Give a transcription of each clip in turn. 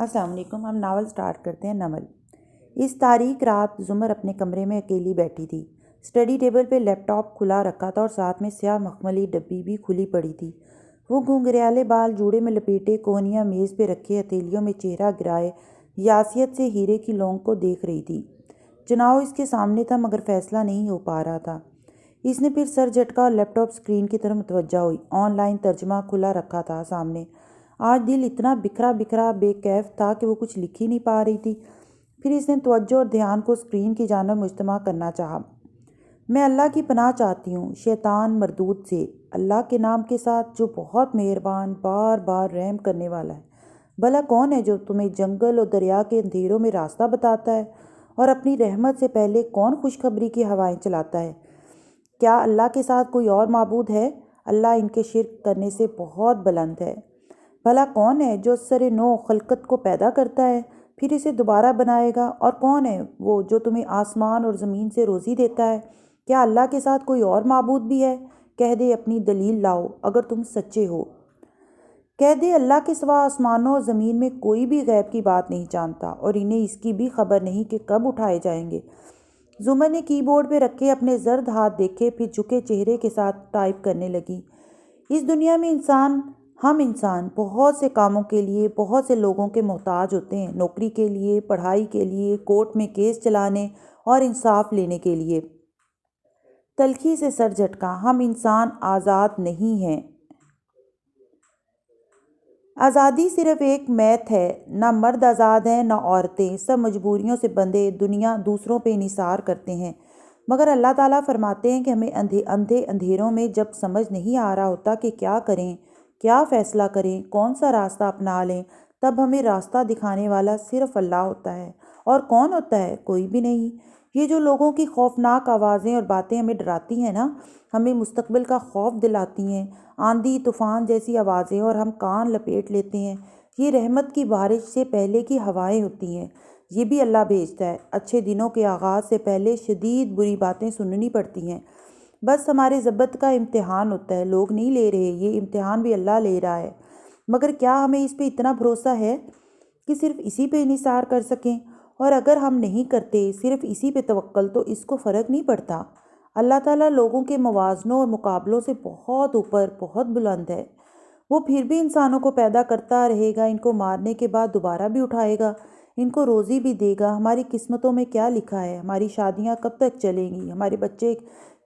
السلام علیکم۔ ہم ناول سٹارٹ کرتے ہیں۔ نمل۔ اس تاریک رات زمر اپنے کمرے میں اکیلی بیٹھی تھی۔ اسٹڈی ٹیبل پہ لیپ ٹاپ کھلا رکھا تھا اور ساتھ میں سیاہ مخملی ڈبی بھی کھلی پڑی تھی۔ وہ گھنگریالے بال جوڑے میں لپیٹے، کوہنیاں میز پہ رکھے ہتھیلیوں میں چہرہ گرائے یاسیت سے ہیرے کی لونگ کو دیکھ رہی تھی۔ چناؤ اس کے سامنے تھا مگر فیصلہ نہیں ہو پا رہا تھا۔ اس نے پھر سر جھٹکا اور لیپ ٹاپ اسکرین کی طرف متوجہ ہوئی۔ آن لائن ترجمہ کھلا رکھا تھا سامنے۔ آج دل اتنا بکھرا بکھرا بے کیف تھا کہ وہ کچھ لکھ ہی نہیں پا رہی تھی۔ پھر اس نے توجہ اور دھیان کو اسکرین کی جانب مجتمع کرنا چاہا۔ میں اللہ کی پناہ چاہتی ہوں شیطان مردود سے، اللہ کے نام کے ساتھ جو بہت مہربان، بار بار رحم کرنے والا ہے۔ بھلا کون ہے جو تمہیں جنگل اور دریا کے اندھیروں میں راستہ بتاتا ہے، اور اپنی رحمت سے پہلے کون خوشخبری کی ہوائیں چلاتا ہے؟ کیا اللہ کے ساتھ کوئی اور معبود ہے؟ اللہ ان کے شرک کرنے سے بہت بلند ہے۔ بھلا کون ہے جو سر نو خلقت کو پیدا کرتا ہے پھر اسے دوبارہ بنائے گا؟ اور کون ہے وہ جو تمہیں آسمان اور زمین سے روزی دیتا ہے؟ کیا اللہ کے ساتھ کوئی اور معبود بھی ہے؟ کہہ دے اپنی دلیل لاؤ اگر تم سچے ہو۔ کہہ دے اللہ کے سوا آسمانوں اور زمین میں کوئی بھی غیب کی بات نہیں جانتا، اور انہیں اس کی بھی خبر نہیں کہ کب اٹھائے جائیں گے۔ زمر نے کی بورڈ پہ رکھے اپنے زرد ہاتھ دیکھے، پھر جھکے چہرے کے ساتھ ٹائپ کرنے لگی۔ اس دنیا میں ہم انسان بہت سے کاموں کے لیے بہت سے لوگوں کے محتاج ہوتے ہیں، نوکری کے لیے، پڑھائی کے لیے، کورٹ میں کیس چلانے اور انصاف لینے کے لیے۔ تلخی سے سر جھٹکا۔ ہم انسان آزاد نہیں ہیں۔ آزادی صرف ایک میت ہے۔ نہ مرد آزاد ہیں نہ عورتیں، سب مجبوریوں سے بندھے دنیا دوسروں پہ انحصار کرتے ہیں۔ مگر اللہ تعالیٰ فرماتے ہیں کہ ہمیں اندھے اندھیروں میں جب سمجھ نہیں آ رہا ہوتا کہ کیا کریں، کیا فیصلہ کریں، کون سا راستہ اپنا لیں، تب ہمیں راستہ دکھانے والا صرف اللہ ہوتا ہے۔ اور کون ہوتا ہے؟ کوئی بھی نہیں۔ یہ جو لوگوں کی خوفناک آوازیں اور باتیں ہمیں ڈراتی ہیں نا، ہمیں مستقبل کا خوف دلاتی ہیں، آندھی طوفان جیسی آوازیں، اور ہم کان لپیٹ لیتے ہیں، یہ رحمت کی بارش سے پہلے کی ہوائیں ہوتی ہیں۔ یہ بھی اللہ بھیجتا ہے۔ اچھے دنوں کے آغاز سے پہلے شدید بری باتیں سننی پڑتی ہیں۔ بس ہمارے ضبط کا امتحان ہوتا ہے۔ لوگ نہیں لے رہے، یہ امتحان بھی اللہ لے رہا ہے۔ مگر کیا ہمیں اس پہ اتنا بھروسہ ہے کہ صرف اسی پہ انحصار کر سکیں؟ اور اگر ہم نہیں کرتے صرف اسی پہ توکل، تو اس کو فرق نہیں پڑتا۔ اللہ تعالیٰ لوگوں کے موازنوں اور مقابلوں سے بہت اوپر، بہت بلند ہے۔ وہ پھر بھی انسانوں کو پیدا کرتا رہے گا، ان کو مارنے کے بعد دوبارہ بھی اٹھائے گا، ان کو روزی بھی دے گا۔ ہماری قسمتوں میں کیا لکھا ہے، ہماری شادیاں کب تک چلیں گی، ہمارے بچے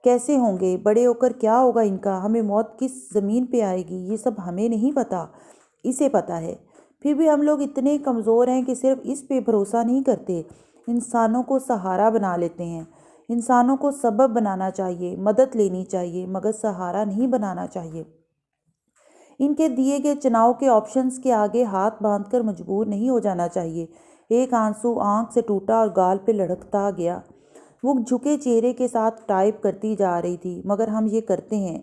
کیسے ہوں گے، بڑے ہو کر کیا ہوگا ان کا، ہمیں موت کس زمین پہ آئے گی، یہ سب ہمیں نہیں پتہ، اسے پتہ ہے۔ پھر بھی ہم لوگ اتنے کمزور ہیں کہ صرف اس پہ بھروسہ نہیں کرتے، انسانوں کو سہارا بنا لیتے ہیں۔ انسانوں کو سبب بنانا چاہیے، مدد لینی چاہیے، مگر سہارا نہیں بنانا چاہیے۔ ان کے دیے گئے چناؤ کے آپشنز کے آگے ہاتھ باندھ کر مجبور نہیں ہو جانا چاہیے۔ ایک آنسو آنکھ سے ٹوٹا اور گال پہ لڑکتا گیا۔ وہ جھکے چہرے کے ساتھ ٹائپ کرتی جا رہی تھی۔ مگر ہم یہ کرتے ہیں۔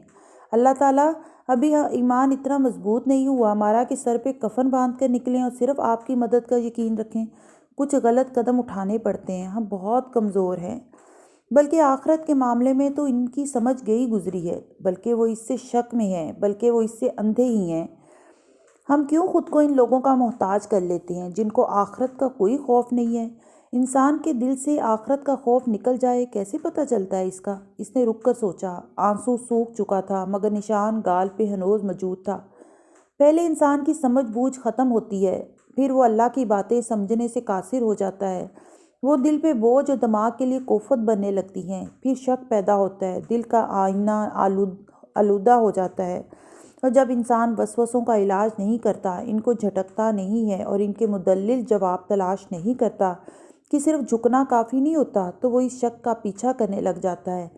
اللہ تعالیٰ، ابھی ایمان اتنا مضبوط نہیں ہوا ہمارا کہ سر پہ کفن باندھ کر نکلیں اور صرف آپ کی مدد کا یقین رکھیں۔ کچھ غلط قدم اٹھانے پڑتے ہیں، ہم بہت کمزور ہیں۔ بلکہ آخرت کے معاملے میں تو ان کی سمجھ گئی گزری ہے، بلکہ وہ اس سے شک میں ہیں، بلکہ وہ اس سے اندھے ہی ہیں۔ ہم کیوں خود کو ان لوگوں کا محتاج کر لیتے ہیں جن کو آخرت کا کوئی خوف نہیں ہے؟ انسان کے دل سے آخرت کا خوف نکل جائے کیسے پتہ چلتا ہے اس کا؟ اس نے رک کر سوچا۔ آنسو سوکھ چکا تھا مگر نشان گال پہ ہنوز موجود تھا۔ پہلے انسان کی سمجھ بوجھ ختم ہوتی ہے، پھر وہ اللہ کی باتیں سمجھنے سے قاصر ہو جاتا ہے۔ وہ دل پہ بوجھ اور دماغ کے لیے کوفت بننے لگتی ہیں، پھر شک پیدا ہوتا ہے، دل کا آئینہ آلودہ ہو جاتا ہے۔ اور جب انسان وسوسوں کا علاج نہیں کرتا، ان کو جھٹکتا نہیں ہے اور ان کے مدلل جواب تلاش نہیں کرتا کہ صرف جھکنا کافی نہیں ہوتا، تو وہ اس شک کا پیچھا کرنے لگ جاتا ہے۔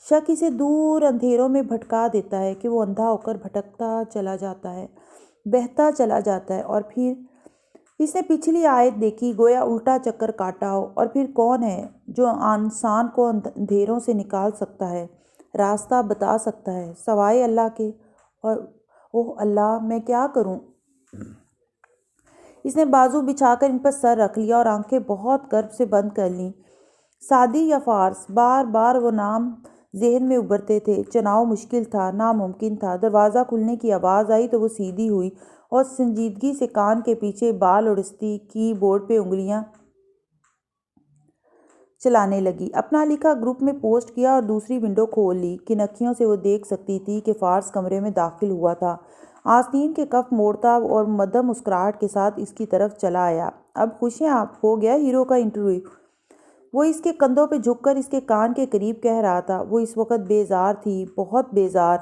شک اسے دور اندھیروں میں بھٹکا دیتا ہے کہ وہ اندھا ہو کر بھٹکتا چلا جاتا ہے، بہتا چلا جاتا ہے۔ اور پھر اس نے پچھلی آیت دیکھی، گویا الٹا چکر کاٹا ہو۔ اور پھر کون ہے جو انسان کو اندھیروں سے نکال سکتا ہے، راستہ بتا سکتا ہے، سوائے اللہ کے؟ اور اوہ اللہ، میں کیا کروں؟ اس نے بازو بچھا کر ان پر سر رکھ لیا اور آنکھیں بہت کرب سے بند کر لیں۔ سعدی یا فارس، بار بار وہ نام ذہن میں ابھرتے تھے۔ چناؤ مشکل تھا، ناممکن تھا۔ دروازہ کھلنے کی آواز آئی تو وہ سیدھی ہوئی اور سنجیدگی سے کان کے پیچھے بال اڑستی کی بورڈ پہ انگلیاں چلانے لگی۔ اپنا لکھا گروپ میں پوسٹ کیا اور دوسری ونڈو کھول لی۔ کنکھیوں سے وہ دیکھ سکتی تھی کہ فارس کمرے میں داخل ہوا تھا۔ آستین کے کف موڑتا اور مدھم مسکراہٹ کے ساتھ اس کی طرف چلا آیا۔ اب خوش ہیں آپ؟ ہو گیا ہیرو کا انٹرویو؟ وہ اس کے کندھوں پہ جھک کر اس کے کان کے قریب کہہ رہا تھا۔ وہ اس وقت بیزار تھی، بہت بیزار۔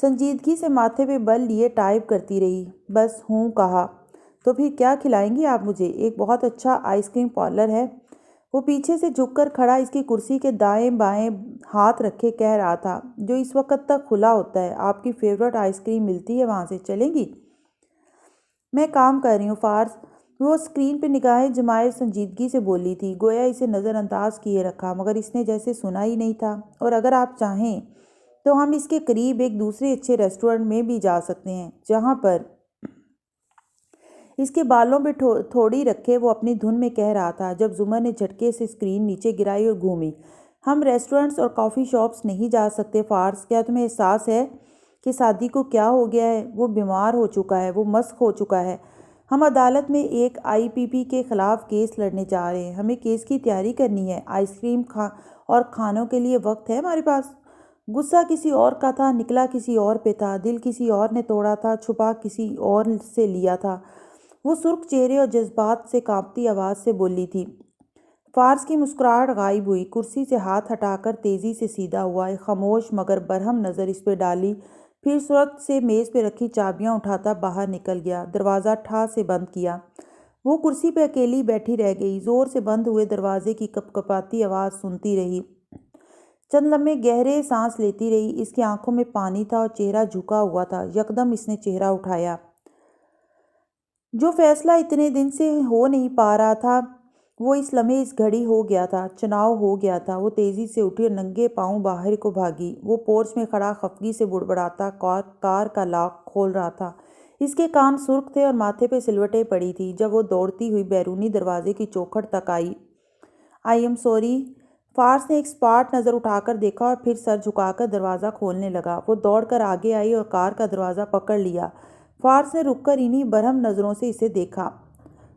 سنجیدگی سے ماتھے پہ بل لیے ٹائپ کرتی رہی۔ بس ہوں کہا۔ تو پھر کیا کھلائیں گی آپ مجھے؟ ایک بہت اچھا آئس کریم پارلر ہے۔ وہ پیچھے سے جھک کر کھڑا اس کی کرسی کے دائیں بائیں ہاتھ رکھے کہہ رہا تھا، جو اس وقت تک کھلا ہوتا ہے۔ آپ کی فیورٹ آئس کریم ملتی ہے وہاں سے، چلیں گی؟ میں کام کر رہی ہوں فارس۔ وہ اسکرین پہ نگاہیں جمائے سنجیدگی سے بولی تھی، گویا اسے نظر انداز کیے رکھا، مگر اس نے جیسے سنا ہی نہیں تھا۔ اور اگر آپ چاہیں تو ہم اس کے قریب ایک دوسرے اچھے ریسٹورنٹ میں بھی جا سکتے ہیں، جہاں پر اس کے بالوں پہ تھوڑی رکھے وہ اپنی دھن میں کہہ رہا تھا، جب زمر نے جھٹکے سے اسکرین نیچے گرائی اور گھومی۔ ہم ریسٹورنٹس اور کافی شاپس نہیں جا سکتے فارس۔ کیا تمہیں احساس ہے کہ سعدی کو کیا ہو گیا ہے؟ وہ بیمار ہو چکا ہے، وہ مسخ ہو چکا ہے۔ ہم عدالت میں ایک IPP کے خلاف کیس لڑنے جا رہے ہیں۔ ہمیں کیس کی تیاری کرنی ہے۔ آئس کریم اور کھانوں کے لیے وقت ہے ہمارے پاس؟ غصہ کسی اور کا تھا، نکلا کسی اور پہ تھا، دل کسی اور نے توڑا تھا، چھپا کسی اور سے لیا تھا۔ وہ سرخ چہرے اور جذبات سے کانپتی آواز سے بولی تھی۔ فارس کی مسکراہٹ غائب ہوئی، کرسی سے ہاتھ ہٹا کر تیزی سے سیدھا ہوا، ایک خاموش مگر برہم نظر اس پہ ڈالی، پھر سرعت سے میز پہ رکھی چابیاں اٹھاتا باہر نکل گیا، دروازہ ٹھا سے بند کیا۔ وہ کرسی پہ اکیلی بیٹھی رہ گئی، زور سے بند ہوئے دروازے کی کپکپاتی آواز سنتی رہی، چند لمحے گہرے سانس لیتی رہی۔ اس کی آنکھوں میں پانی تھا اور چہرہ جھکا ہوا تھا۔ یکدم اس نے چہرہ اٹھایا۔ جو فیصلہ اتنے دن سے ہو نہیں پا رہا تھا، وہ اس لمحے اس گھڑی ہو گیا تھا۔ چناؤ ہو گیا تھا۔ وہ تیزی سے اٹھی اور ننگے پاؤں باہر کو بھاگی۔ وہ پورچ میں کھڑا خفگی سے بڑبڑاتا کار کا لاک کھول رہا تھا۔ اس کے کان سرخ تھے اور ماتھے پہ سلوٹیں پڑی تھی۔ جب وہ دوڑتی ہوئی بیرونی دروازے کی چوکھٹ تک آئی، "آئی ایم سوری"، فارس نے ایک سپاٹ نظر اٹھا کر دیکھا اور پھر سر جھکا کر دروازہ کھولنے لگا۔ وہ دوڑ کر آگے آئی اور کار کا دروازہ پکڑ لیا۔ فارس نے رک کر انہی برہم نظروں سے اسے دیکھا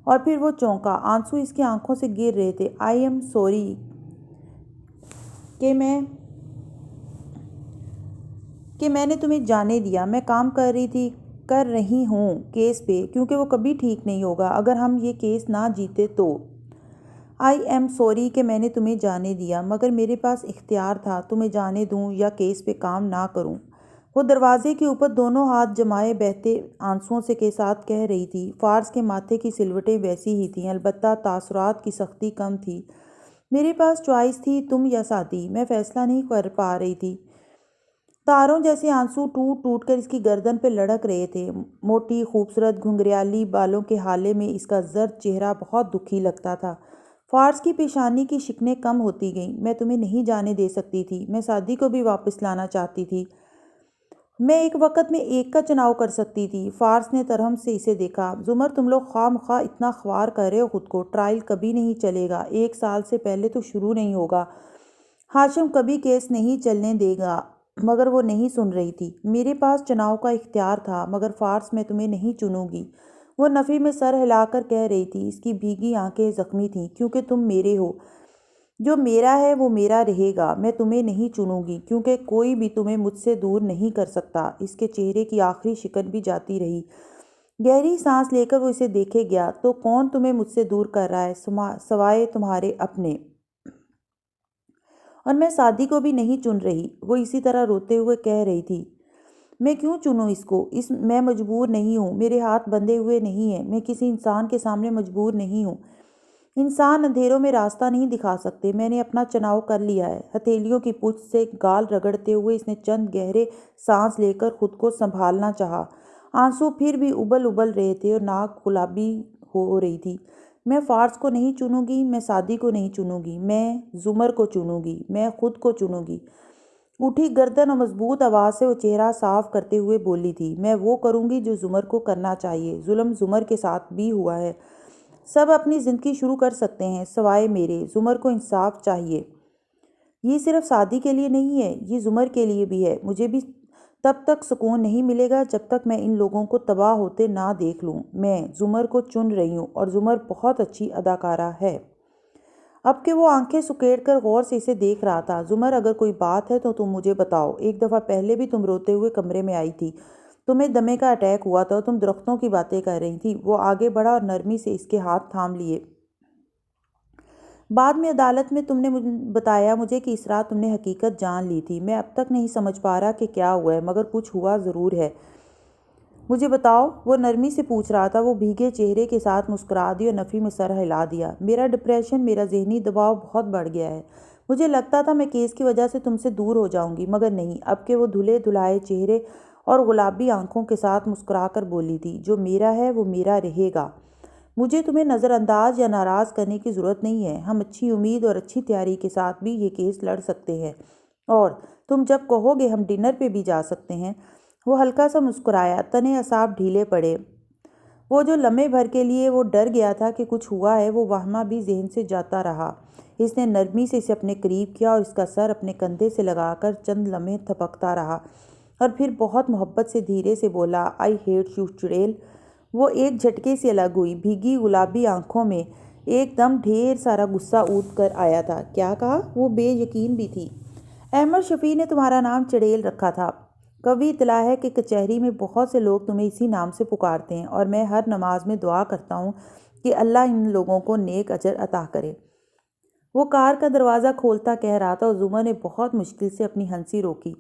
اور پھر وہ چونکا۔ آنسو اس کی آنکھوں سے گر رہے تھے۔ "آئی ایم سوری کہ میں نے تمہیں جانے دیا۔ میں کام کر رہی ہوں کیس پہ، کیونکہ وہ کبھی ٹھیک نہیں ہوگا اگر ہم یہ کیس نہ جیتے تو۔ آئی ایم سوری کہ میں نے تمہیں جانے دیا، مگر میرے پاس اختیار تھا، تمہیں جانے دوں یا کیس پہ کام نہ کروں"۔ وہ دروازے کے اوپر دونوں ہاتھ جمائے بہتے آنسوؤں کے ساتھ کہہ رہی تھی۔ فارس کے ماتھے کی سلوٹیں ویسی ہی تھیں، البتہ تاثرات کی سختی کم تھی۔ "میرے پاس چوائس تھی، تم یا سعدی۔ میں فیصلہ نہیں کر پا رہی تھی"۔ تاروں جیسے آنسو ٹوٹ ٹوٹ کر اس کی گردن پہ لڑھک رہے تھے۔ موٹی، خوبصورت گھنگریالی بالوں کے ہالے میں اس کا زرد چہرہ بہت دکھی لگتا تھا۔ فارس کی پیشانی کی شکنیں کم ہوتی گئیں۔ "میں تمہیں نہیں جانے دے سکتی تھی۔ میں سعدی کو بھی واپس لانا چاہتی تھی۔ میں ایک وقت میں ایک کا چناؤ کر سکتی تھی"۔ فارس نے ترہم سے اسے دیکھا۔ "زمر، تم لوگ خواہ مخواہ اتنا خوار کر رہے ہو خود کو۔ ٹرائل کبھی نہیں چلے گا، 1 سال سے پہلے تو شروع نہیں ہوگا۔ ہاشم کبھی کیس نہیں چلنے دے گا"۔ مگر وہ نہیں سن رہی تھی۔ "میرے پاس چناؤ کا اختیار تھا، مگر فارس میں تمہیں نہیں چنوں گی"۔ وہ نفی میں سر ہلا کر کہہ رہی تھی۔ اس کی بھیگی آنکھیں زخمی تھیں۔ "کیونکہ تم میرے ہو۔ جو میرا ہے وہ میرا رہے گا۔ میں تمہیں نہیں چنوں گی، کیونکہ کوئی بھی تمہیں مجھ سے دور نہیں کر سکتا"۔ اس کے چہرے کی آخری شکن بھی جاتی رہی۔ گہری سانس لے کر وہ اسے دیکھے گیا۔ "تو کون تمہیں مجھ سے دور کر رہا ہے، سوائے تمہارے اپنے؟ اور میں سعدی کو بھی نہیں چن رہی"۔ وہ اسی طرح روتے ہوئے کہہ رہی تھی۔ "میں کیوں چنوں اس کو؟ میں مجبور نہیں ہوں، میرے ہاتھ بندھے ہوئے نہیں ہیں، میں کسی انسان کے سامنے مجبور نہیں ہوں۔ انسان اندھیروں میں راستہ نہیں دکھا سکتے۔ میں نے اپنا چناؤ کر لیا ہے"۔ ہتھیلیوں کی پچ سے گال رگڑتے ہوئے اس نے چند گہرے سانس لے کر خود کو سنبھالنا چاہا۔ آنسو پھر بھی ابل ابل رہے تھے اور ناک گلابی ہو رہی تھی۔ "میں فارس کو نہیں چنوں گی، میں سعدی کو نہیں چنوں گی، میں زمر کو چنوں گی، میں خود کو چنوں گی"۔ اٹھی گردن اور مضبوط آواز سے وہ چہرہ صاف کرتے ہوئے بولی تھی۔ "میں وہ کروں گی جو زمر کو کرنا چاہیے۔ ظلم زمر کے ساتھ بھی ہوا ہے۔ سب اپنی زندگی شروع کر سکتے ہیں، سوائے میرے۔ زمر کو انصاف چاہیے"۔ یہ صرف سعدی کے لیے نہیں ہے، یہ زمر کے لیے بھی ہے۔ مجھے بھی تب تک سکون نہیں ملے گا جب تک میں ان لوگوں کو تباہ ہوتے نہ دیکھ لوں۔ میں زمر کو چن رہی ہوں اور زمر بہت اچھی اداکارہ ہے۔ اب کہ وہ آنکھیں سکیڑ کر غور سے اسے دیکھ رہا تھا۔ زمر، اگر کوئی بات ہے تو تم مجھے بتاؤ۔ ایک دفعہ پہلے بھی تم روتے ہوئے کمرے میں آئی تھی، تمہیں دمے کا اٹیک ہوا تھا اور تم درختوں کی باتیں کر رہی تھی۔ وہ آگے بڑھا اور نرمی سے اس کے ہاتھ تھام لیے۔ بعد میں عدالت میں تم نے بتایا مجھے کہ اس رات تم نے حقیقت جان لی تھی۔ میں اب تک نہیں سمجھ پا رہا کہ کیا ہوا ہے، مگر کچھ ہوا ضرور ہے۔ مجھے بتاؤ، وہ نرمی سے پوچھ رہا تھا۔ وہ بھیگے چہرے کے ساتھ مسکرا دی اور نفی میں سر ہلا دیا۔ میرا ڈپریشن، میرا ذہنی دباؤ بہت بڑھ گیا ہے۔ مجھے لگتا تھا میں کیس کی وجہ سے تم سے دور ہو جاؤں گی، مگر نہیں۔ اب کہ وہ دھلے دھلائے چہرے اور گلابی آنکھوں کے ساتھ مسکرا کر بولی تھی، جو میرا ہے وہ میرا رہے گا۔ مجھے تمہیں نظر انداز یا ناراض کرنے کی ضرورت نہیں ہے۔ ہم اچھی امید اور اچھی تیاری کے ساتھ بھی یہ کیس لڑ سکتے ہیں، اور تم جب کہو گے ہم ڈنر پہ بھی جا سکتے ہیں۔ وہ ہلکا سا مسکرایا، تنے اعصاب ڈھیلے پڑے۔ وہ جو لمحے بھر کے لیے وہ ڈر گیا تھا کہ کچھ ہوا ہے، وہ وہمہ بھی ذہن سے جاتا رہا۔ اس نے نرمی سے اسے اپنے قریب کیا اور اس کا سر اپنے کندھے سے لگا کر چند لمحے تھپکتا رہا، اور پھر بہت محبت سے دھیرے سے بولا، آئی ہیٹ یو چڑیل۔ وہ ایک جھٹکے سے الگ ہوئی۔ بھیگی گلابی آنکھوں میں ایک دم ڈھیر سارا غصہ اونٹ کر آیا تھا۔ کیا کہا؟ وہ بے یقین بھی تھی۔ احمد شفیع نے تمہارا نام چڑیل رکھا تھا۔ کبھی اطلاع ہے کہ کچہری میں بہت سے لوگ تمہیں اسی نام سے پکارتے ہیں، اور میں ہر نماز میں دعا کرتا ہوں کہ اللہ ان لوگوں کو نیک اجر عطا کرے۔ وہ کار کا دروازہ کھولتا کہہ رہا تھا اور زمر نے بہت مشکل سے اپنی ہنسی روکی۔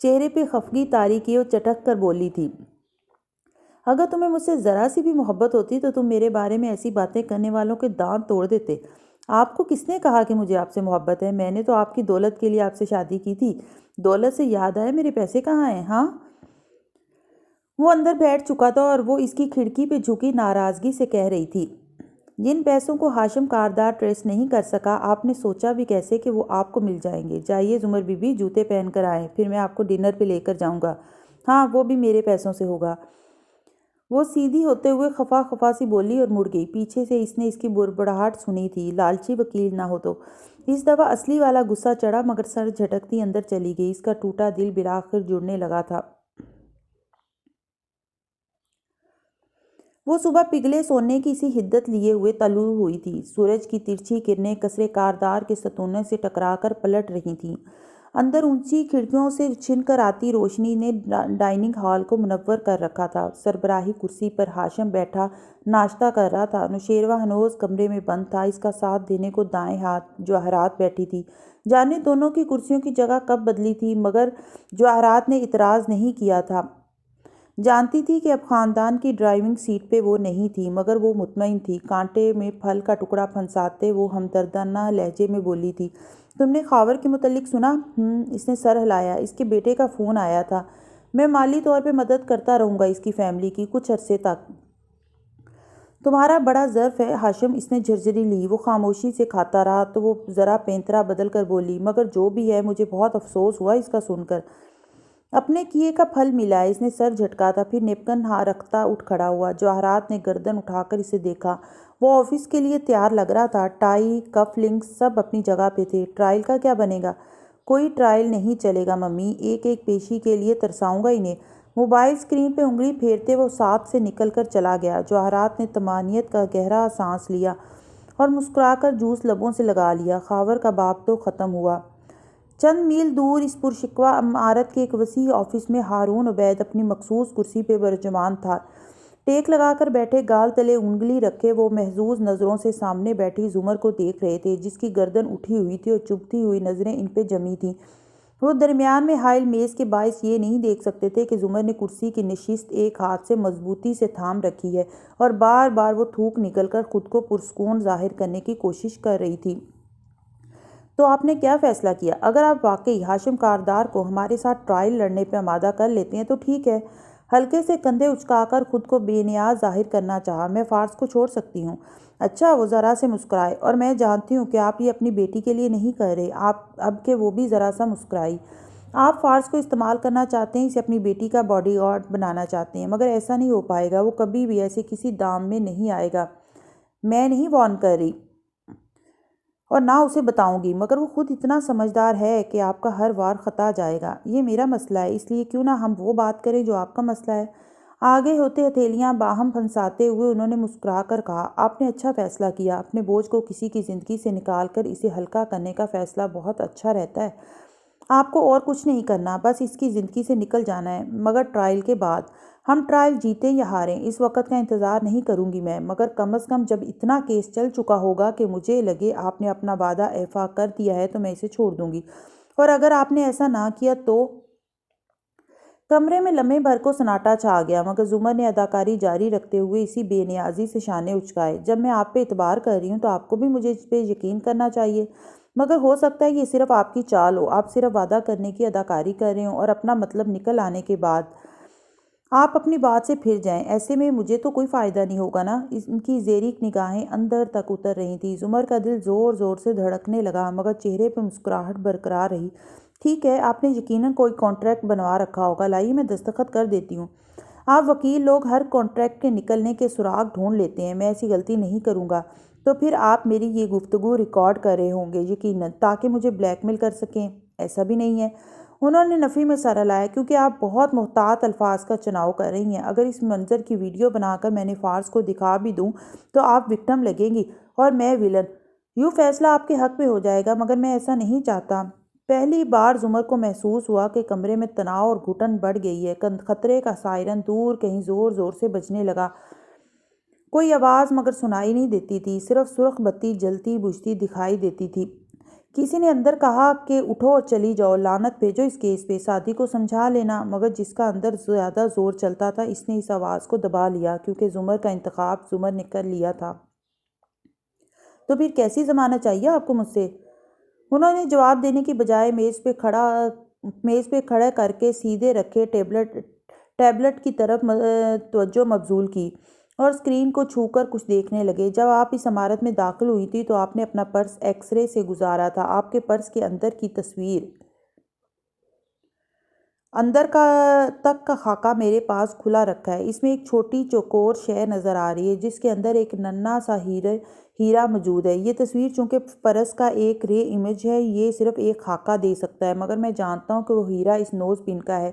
چہرے پہ خفگی طاری کی اور چٹک کر بولی تھی، اگر تمہیں مجھ سے ذرا سی بھی محبت ہوتی تو تم میرے بارے میں ایسی باتیں کرنے والوں کے دانت توڑ دیتے۔ آپ کو کس نے کہا کہ مجھے آپ سے محبت ہے؟ میں نے تو آپ کی دولت کے لیے آپ سے شادی کی تھی۔ دولت سے یاد آیا، میرے پیسے کہاں ہیں؟ ہاں؟ وہ اندر بیٹھ چکا تھا اور وہ اس کی کھڑکی پہ جھکی ناراضگی سے کہہ رہی تھی، جن پیسوں کو ہاشم کاردار ٹریس نہیں کر سکا، آپ نے سوچا بھی کیسے کہ وہ آپ کو مل جائیں گے؟ جائیے زمر بی بی، جوتے پہن کر آئیں، پھر میں آپ کو ڈنر پہ لے کر جاؤں گا۔ ہاں، وہ بھی میرے پیسوں سے ہوگا۔ وہ سیدھی ہوتے ہوئے خفا خفا سی بولی اور مڑ گئی۔ پیچھے سے اس نے اس کی بڑبڑاہٹ سنی تھی، لالچی وکیل نہ ہو تو۔ اس دفعہ اصلی والا غصہ چڑھا، مگر سر جھٹکتی اندر چلی گئی۔ اس کا ٹوٹا دل بالآخر جڑنے لگا تھا۔ وہ صبح پگھلے سونے کی سی حدت لیے ہوئے طلوع ہوئی تھی۔ سورج کی ترچھی کرنیں کسرے کاردار کے ستونوں سے ٹکرا کر پلٹ رہی تھیں۔ اندر اونچی کھڑکیوں سے چھن کر آتی روشنی نے ڈائننگ ہال کو منور کر رکھا تھا۔ سربراہی کرسی پر ہاشم بیٹھا ناشتہ کر رہا تھا۔ نوشیروہ ہنوز کمرے میں بند تھا۔ اس کا ساتھ دینے کو دائیں ہاتھ جواہرات بیٹھی تھی۔ جانے دونوں کی کرسیوں کی جگہ کب بدلی تھی، مگر جواہرات نے اعتراض نہیں کیا تھا۔ جانتی تھی کہ اب خاندان کی ڈرائیونگ سیٹ پہ وہ نہیں تھی، مگر وہ مطمئن تھی۔ کانٹے میں پھل کا ٹکڑا پھنساتے وہ ہمدردانہ لہجے میں بولی تھی، تم نے خاور کے متعلق سنا؟ اس نے سر ہلایا۔ اس کے بیٹے کا فون آیا تھا۔ میں مالی طور پہ مدد کرتا رہوں گا اس کی فیملی کی کچھ عرصے تک۔ تمہارا بڑا ظرف ہے ہاشم۔ اس نے جھرجھری لی۔ وہ خاموشی سے کھاتا رہا تو وہ ذرا پینترا بدل کر بولی، مگر جو بھی ہے مجھے بہت افسوس ہوا اس کا سن کر۔ اپنے کیے کا پھل ملا ہے۔ اس نے سر جھٹکا تھا، پھر نیپکن رکھتا اٹھ کھڑا ہوا۔ جواہرات نے گردن اٹھا کر اسے دیکھا۔ وہ آفس کے لیے تیار لگ رہا تھا۔ ٹائی، کف لنکس سب اپنی جگہ پہ تھے۔ ٹرائل کا کیا بنے گا؟ کوئی ٹرائل نہیں چلے گا ممی، ایک ایک پیشی کے لیے ترساؤں گا انہیں۔ موبائل اسکرین پہ انگلی پھیرتے وہ ساتھ سے نکل کر چلا گیا۔ جواہرات نے طمانینت کا گہرا سانس لیا اور مسکرا کر جوس لبوں سے لگا لیا۔ خاور کا باپ تو ختم ہوا۔ چند میل دور اس پرشکوہ عمارت کے ایک وسیع آفس میں ہارون عبید اپنی مخصوص کرسی پہ برجمان تھا۔ ٹیک لگا کر بیٹھے، گال تلے انگلی رکھے، وہ محظوظ نظروں سے سامنے بیٹھی زمر کو دیکھ رہے تھے، جس کی گردن اٹھی ہوئی تھی اور چبھتی ہوئی نظریں ان پہ جمی تھیں۔ وہ درمیان میں حائل میز کے باعث یہ نہیں دیکھ سکتے تھے کہ زمر نے کرسی کی نشست ایک ہاتھ سے مضبوطی سے تھام رکھی ہے اور بار بار وہ تھوک نکل کر خود کو پرسکون ظاہر کرنے کی کوشش کر رہی تھی۔ تو آپ نے کیا فیصلہ کیا؟ اگر آپ واقعی ہاشم کاردار کو ہمارے ساتھ ٹرائل لڑنے پہ آمادہ کر لیتے ہیں تو ٹھیک ہے۔ ہلکے سے کندھے اچکا کر خود کو بے نیاز ظاہر کرنا چاہا، میں فارس کو چھوڑ سکتی ہوں۔ اچھا، وہ ذرا سے مسکرائے، اور میں جانتی ہوں کہ آپ یہ اپنی بیٹی کے لیے نہیں کر رہے۔ آپ اب کہ وہ بھی ذرا سا مسکرائی۔ آپ فارس کو استعمال کرنا چاہتے ہیں، اسے اپنی بیٹی کا باڈی گارڈ بنانا چاہتے ہیں، مگر ایسا نہیں ہو پائے گا۔ وہ کبھی بھی ایسے کسی دام میں نہیں آئے گا۔ میں نہیں وارن کر رہی۔ اور نہ اسے بتاؤں گی، مگر وہ خود اتنا سمجھدار ہے کہ آپ کا ہر وار خطا جائے گا۔ یہ میرا مسئلہ ہے، اس لیے کیوں نہ ہم وہ بات کریں جو آپ کا مسئلہ ہے۔ آگے ہوتے ہتھیلیاں باہم پھنساتے ہوئے انہوں نے مسکرا کر کہا، آپ نے اچھا فیصلہ کیا۔ اپنے بوجھ کو کسی کی زندگی سے نکال کر اسے ہلکا کرنے کا فیصلہ بہت اچھا رہتا ہے۔ آپ کو اور کچھ نہیں کرنا، بس اس کی زندگی سے نکل جانا ہے، مگر ٹرائل کے بعد۔ ہم ٹرائل جیتیں یا ہاریں، اس وقت کا انتظار نہیں کروں گی میں، مگر کم از کم جب اتنا کیس چل چکا ہوگا کہ مجھے لگے آپ نے اپنا وعدہ ایفا کر دیا ہے تو میں اسے چھوڑ دوں گی، اور اگر آپ نے ایسا نہ کیا تو۔ کمرے میں لمحے بھر کو سناٹا چھا گیا، مگر زمر نے اداکاری جاری رکھتے ہوئے اسی بے نیازی سے شانے اچکائے۔ جب میں آپ پہ اعتبار کر رہی ہوں تو آپ کو بھی مجھے اس پہ یقین کرنا چاہیے، مگر ہو سکتا ہے یہ صرف آپ کی چال ہو، آپ صرف وعدہ کرنے کی اداکاری کر رہے ہوں اور اپنا مطلب نکل آنے کے بعد آپ اپنی بات سے پھر جائیں۔ ایسے میں مجھے تو کوئی فائدہ نہیں ہوگا نا۔ ان کی زیرک نگاہیں اندر تک اتر رہی تھیں۔ زمر کا دل زور زور سے دھڑکنے لگا، مگر چہرے پہ مسکراہٹ برقرار رہی۔ ٹھیک ہے، آپ نے یقیناً کوئی کانٹریکٹ بنوا رکھا ہوگا، لائیے میں دستخط کر دیتی ہوں۔ آپ وکیل لوگ ہر کانٹریکٹ کے نکلنے کے سراغ ڈھونڈ لیتے ہیں، میں ایسی غلطی نہیں کروں گا۔ تو پھر آپ میری یہ گفتگو ریکارڈ کر رہے ہوں گے یقیناً، تاکہ مجھے بلیک میل کر سکیں۔ ایسا بھی نہیں ہے، انہوں نے نفی میں سر ہلایا، کیونکہ آپ بہت محتاط الفاظ کا چناؤ کر رہی ہیں۔ اگر اس منظر کی ویڈیو بنا کر میں نے فارس کو دکھا بھی دوں تو آپ وکٹم لگیں گی اور میں ویلن۔ یوں فیصلہ آپ کے حق میں ہو جائے گا، مگر میں ایسا نہیں چاہتا۔ پہلی بار زمر کو محسوس ہوا کہ کمرے میں تناؤ اور گھٹن بڑھ گئی ہے۔ خطرے کا سائرن دور کہیں زور زور سے بجنے لگا۔ کوئی آواز مگر سنائی نہیں دیتی تھی، صرف سرخ بتی جلتی بجھتی دکھائی دیتی تھی۔ کسی نے اندر کہا کہ اٹھو اور چلی جاؤ، لعنت بھیجو اس کیس پہ، ساتھی کو سمجھا لینا، مگر جس کا اندر زیادہ زور چلتا تھا اس نے اس آواز کو دبا لیا، کیونکہ زمر کا انتخاب زمر نے کر لیا تھا۔ تو پھر کیسی ضمانت چاہیے آپ کو مجھ سے؟ انہوں نے جواب دینے کی بجائے میز پہ کھڑا کر کے سیدھے رکھے ٹیبلٹ کی طرف توجہ مبذول کی اور اسکرین کو چھو کر کچھ دیکھنے لگے۔ جب آپ اس عمارت میں داخل ہوئی تھی تو آپ نے اپنا پرس ایکس رے سے گزارا تھا۔ آپ کے پرس کے اندر کی تصویر تک کا خاکہ میرے پاس کھلا رکھا ہے۔ اس میں ایک چھوٹی چوکور شے نظر آ رہی ہے جس کے اندر ایک ننھا سا ہیرا موجود ہے۔ یہ تصویر چونکہ پرس کا ایک رے امیج ہے، یہ صرف ایک خاکہ دے سکتا ہے، مگر میں جانتا ہوں کہ وہ ہیرا اس نوز پن کا ہے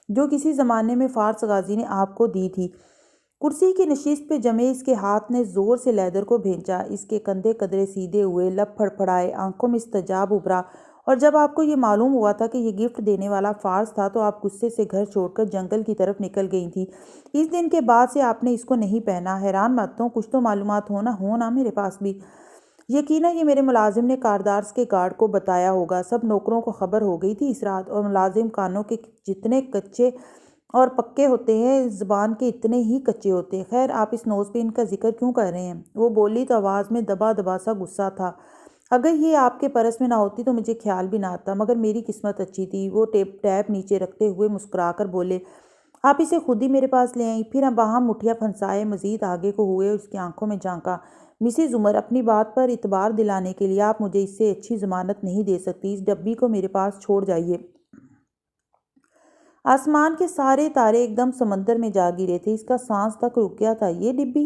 جو کسی زمانے میں فارس غازی نے آپ کو دی تھی۔ کرسی کی نشست پہ جمے اس کے ہاتھ نے زور سے لیدر کو بھینچا، اس کے کندھے قدرے سیدھے ہوئے، لب پھڑپھڑائے، آنکھوں میں استجاب ابھرا، اور جب آپ کو یہ معلوم ہوا تھا کہ یہ گفٹ دینے والا فارس تھا تو آپ غصے سے گھر چھوڑ کر جنگل کی طرف نکل گئی تھی۔ اس دن کے بعد سے آپ نے اس کو نہیں پہنا۔ حیران مت ہوں، کچھ تو معلومات ہونا میرے پاس بھی۔ یقیناً یہ میرے ملازم نے کاردارس کے گارڈ کو بتایا ہوگا۔ سب نوکروں کو خبر ہو گئی تھی اس رات، اور ملازم کانوں کے جتنے کچے اور پکے ہوتے ہیں زبان کے اتنے ہی کچے ہوتے ہیں۔ خیر، آپ اس نوز پن کا ذکر کیوں کر رہے ہیں؟ وہ بولی تو آواز میں دبا دبا سا غصہ تھا۔ اگر یہ آپ کے پرس میں نہ ہوتی تو مجھے خیال بھی نہ آتا، مگر میری قسمت اچھی تھی۔ وہ ٹیپ نیچے رکھتے ہوئے مسکرا کر بولے، آپ اسے خود ہی میرے پاس لے آئیں۔ پھر باہم مٹھیاں پھنسائے مزید آگے کو ہوئے، اس کی آنکھوں میں جھانکا۔ مسز عمر، اپنی بات پر اعتبار دلانے کے لیے آپ مجھے اس سے اچھی ضمانت نہیں دے سکتی۔ اس ڈبی کو میرے پاس چھوڑ جائیے۔ آسمان کے سارے تارے ایک دم سمندر میں جا گرے تھے، اس کا سانس تک رک گیا تھا۔ یہ ڈبی؟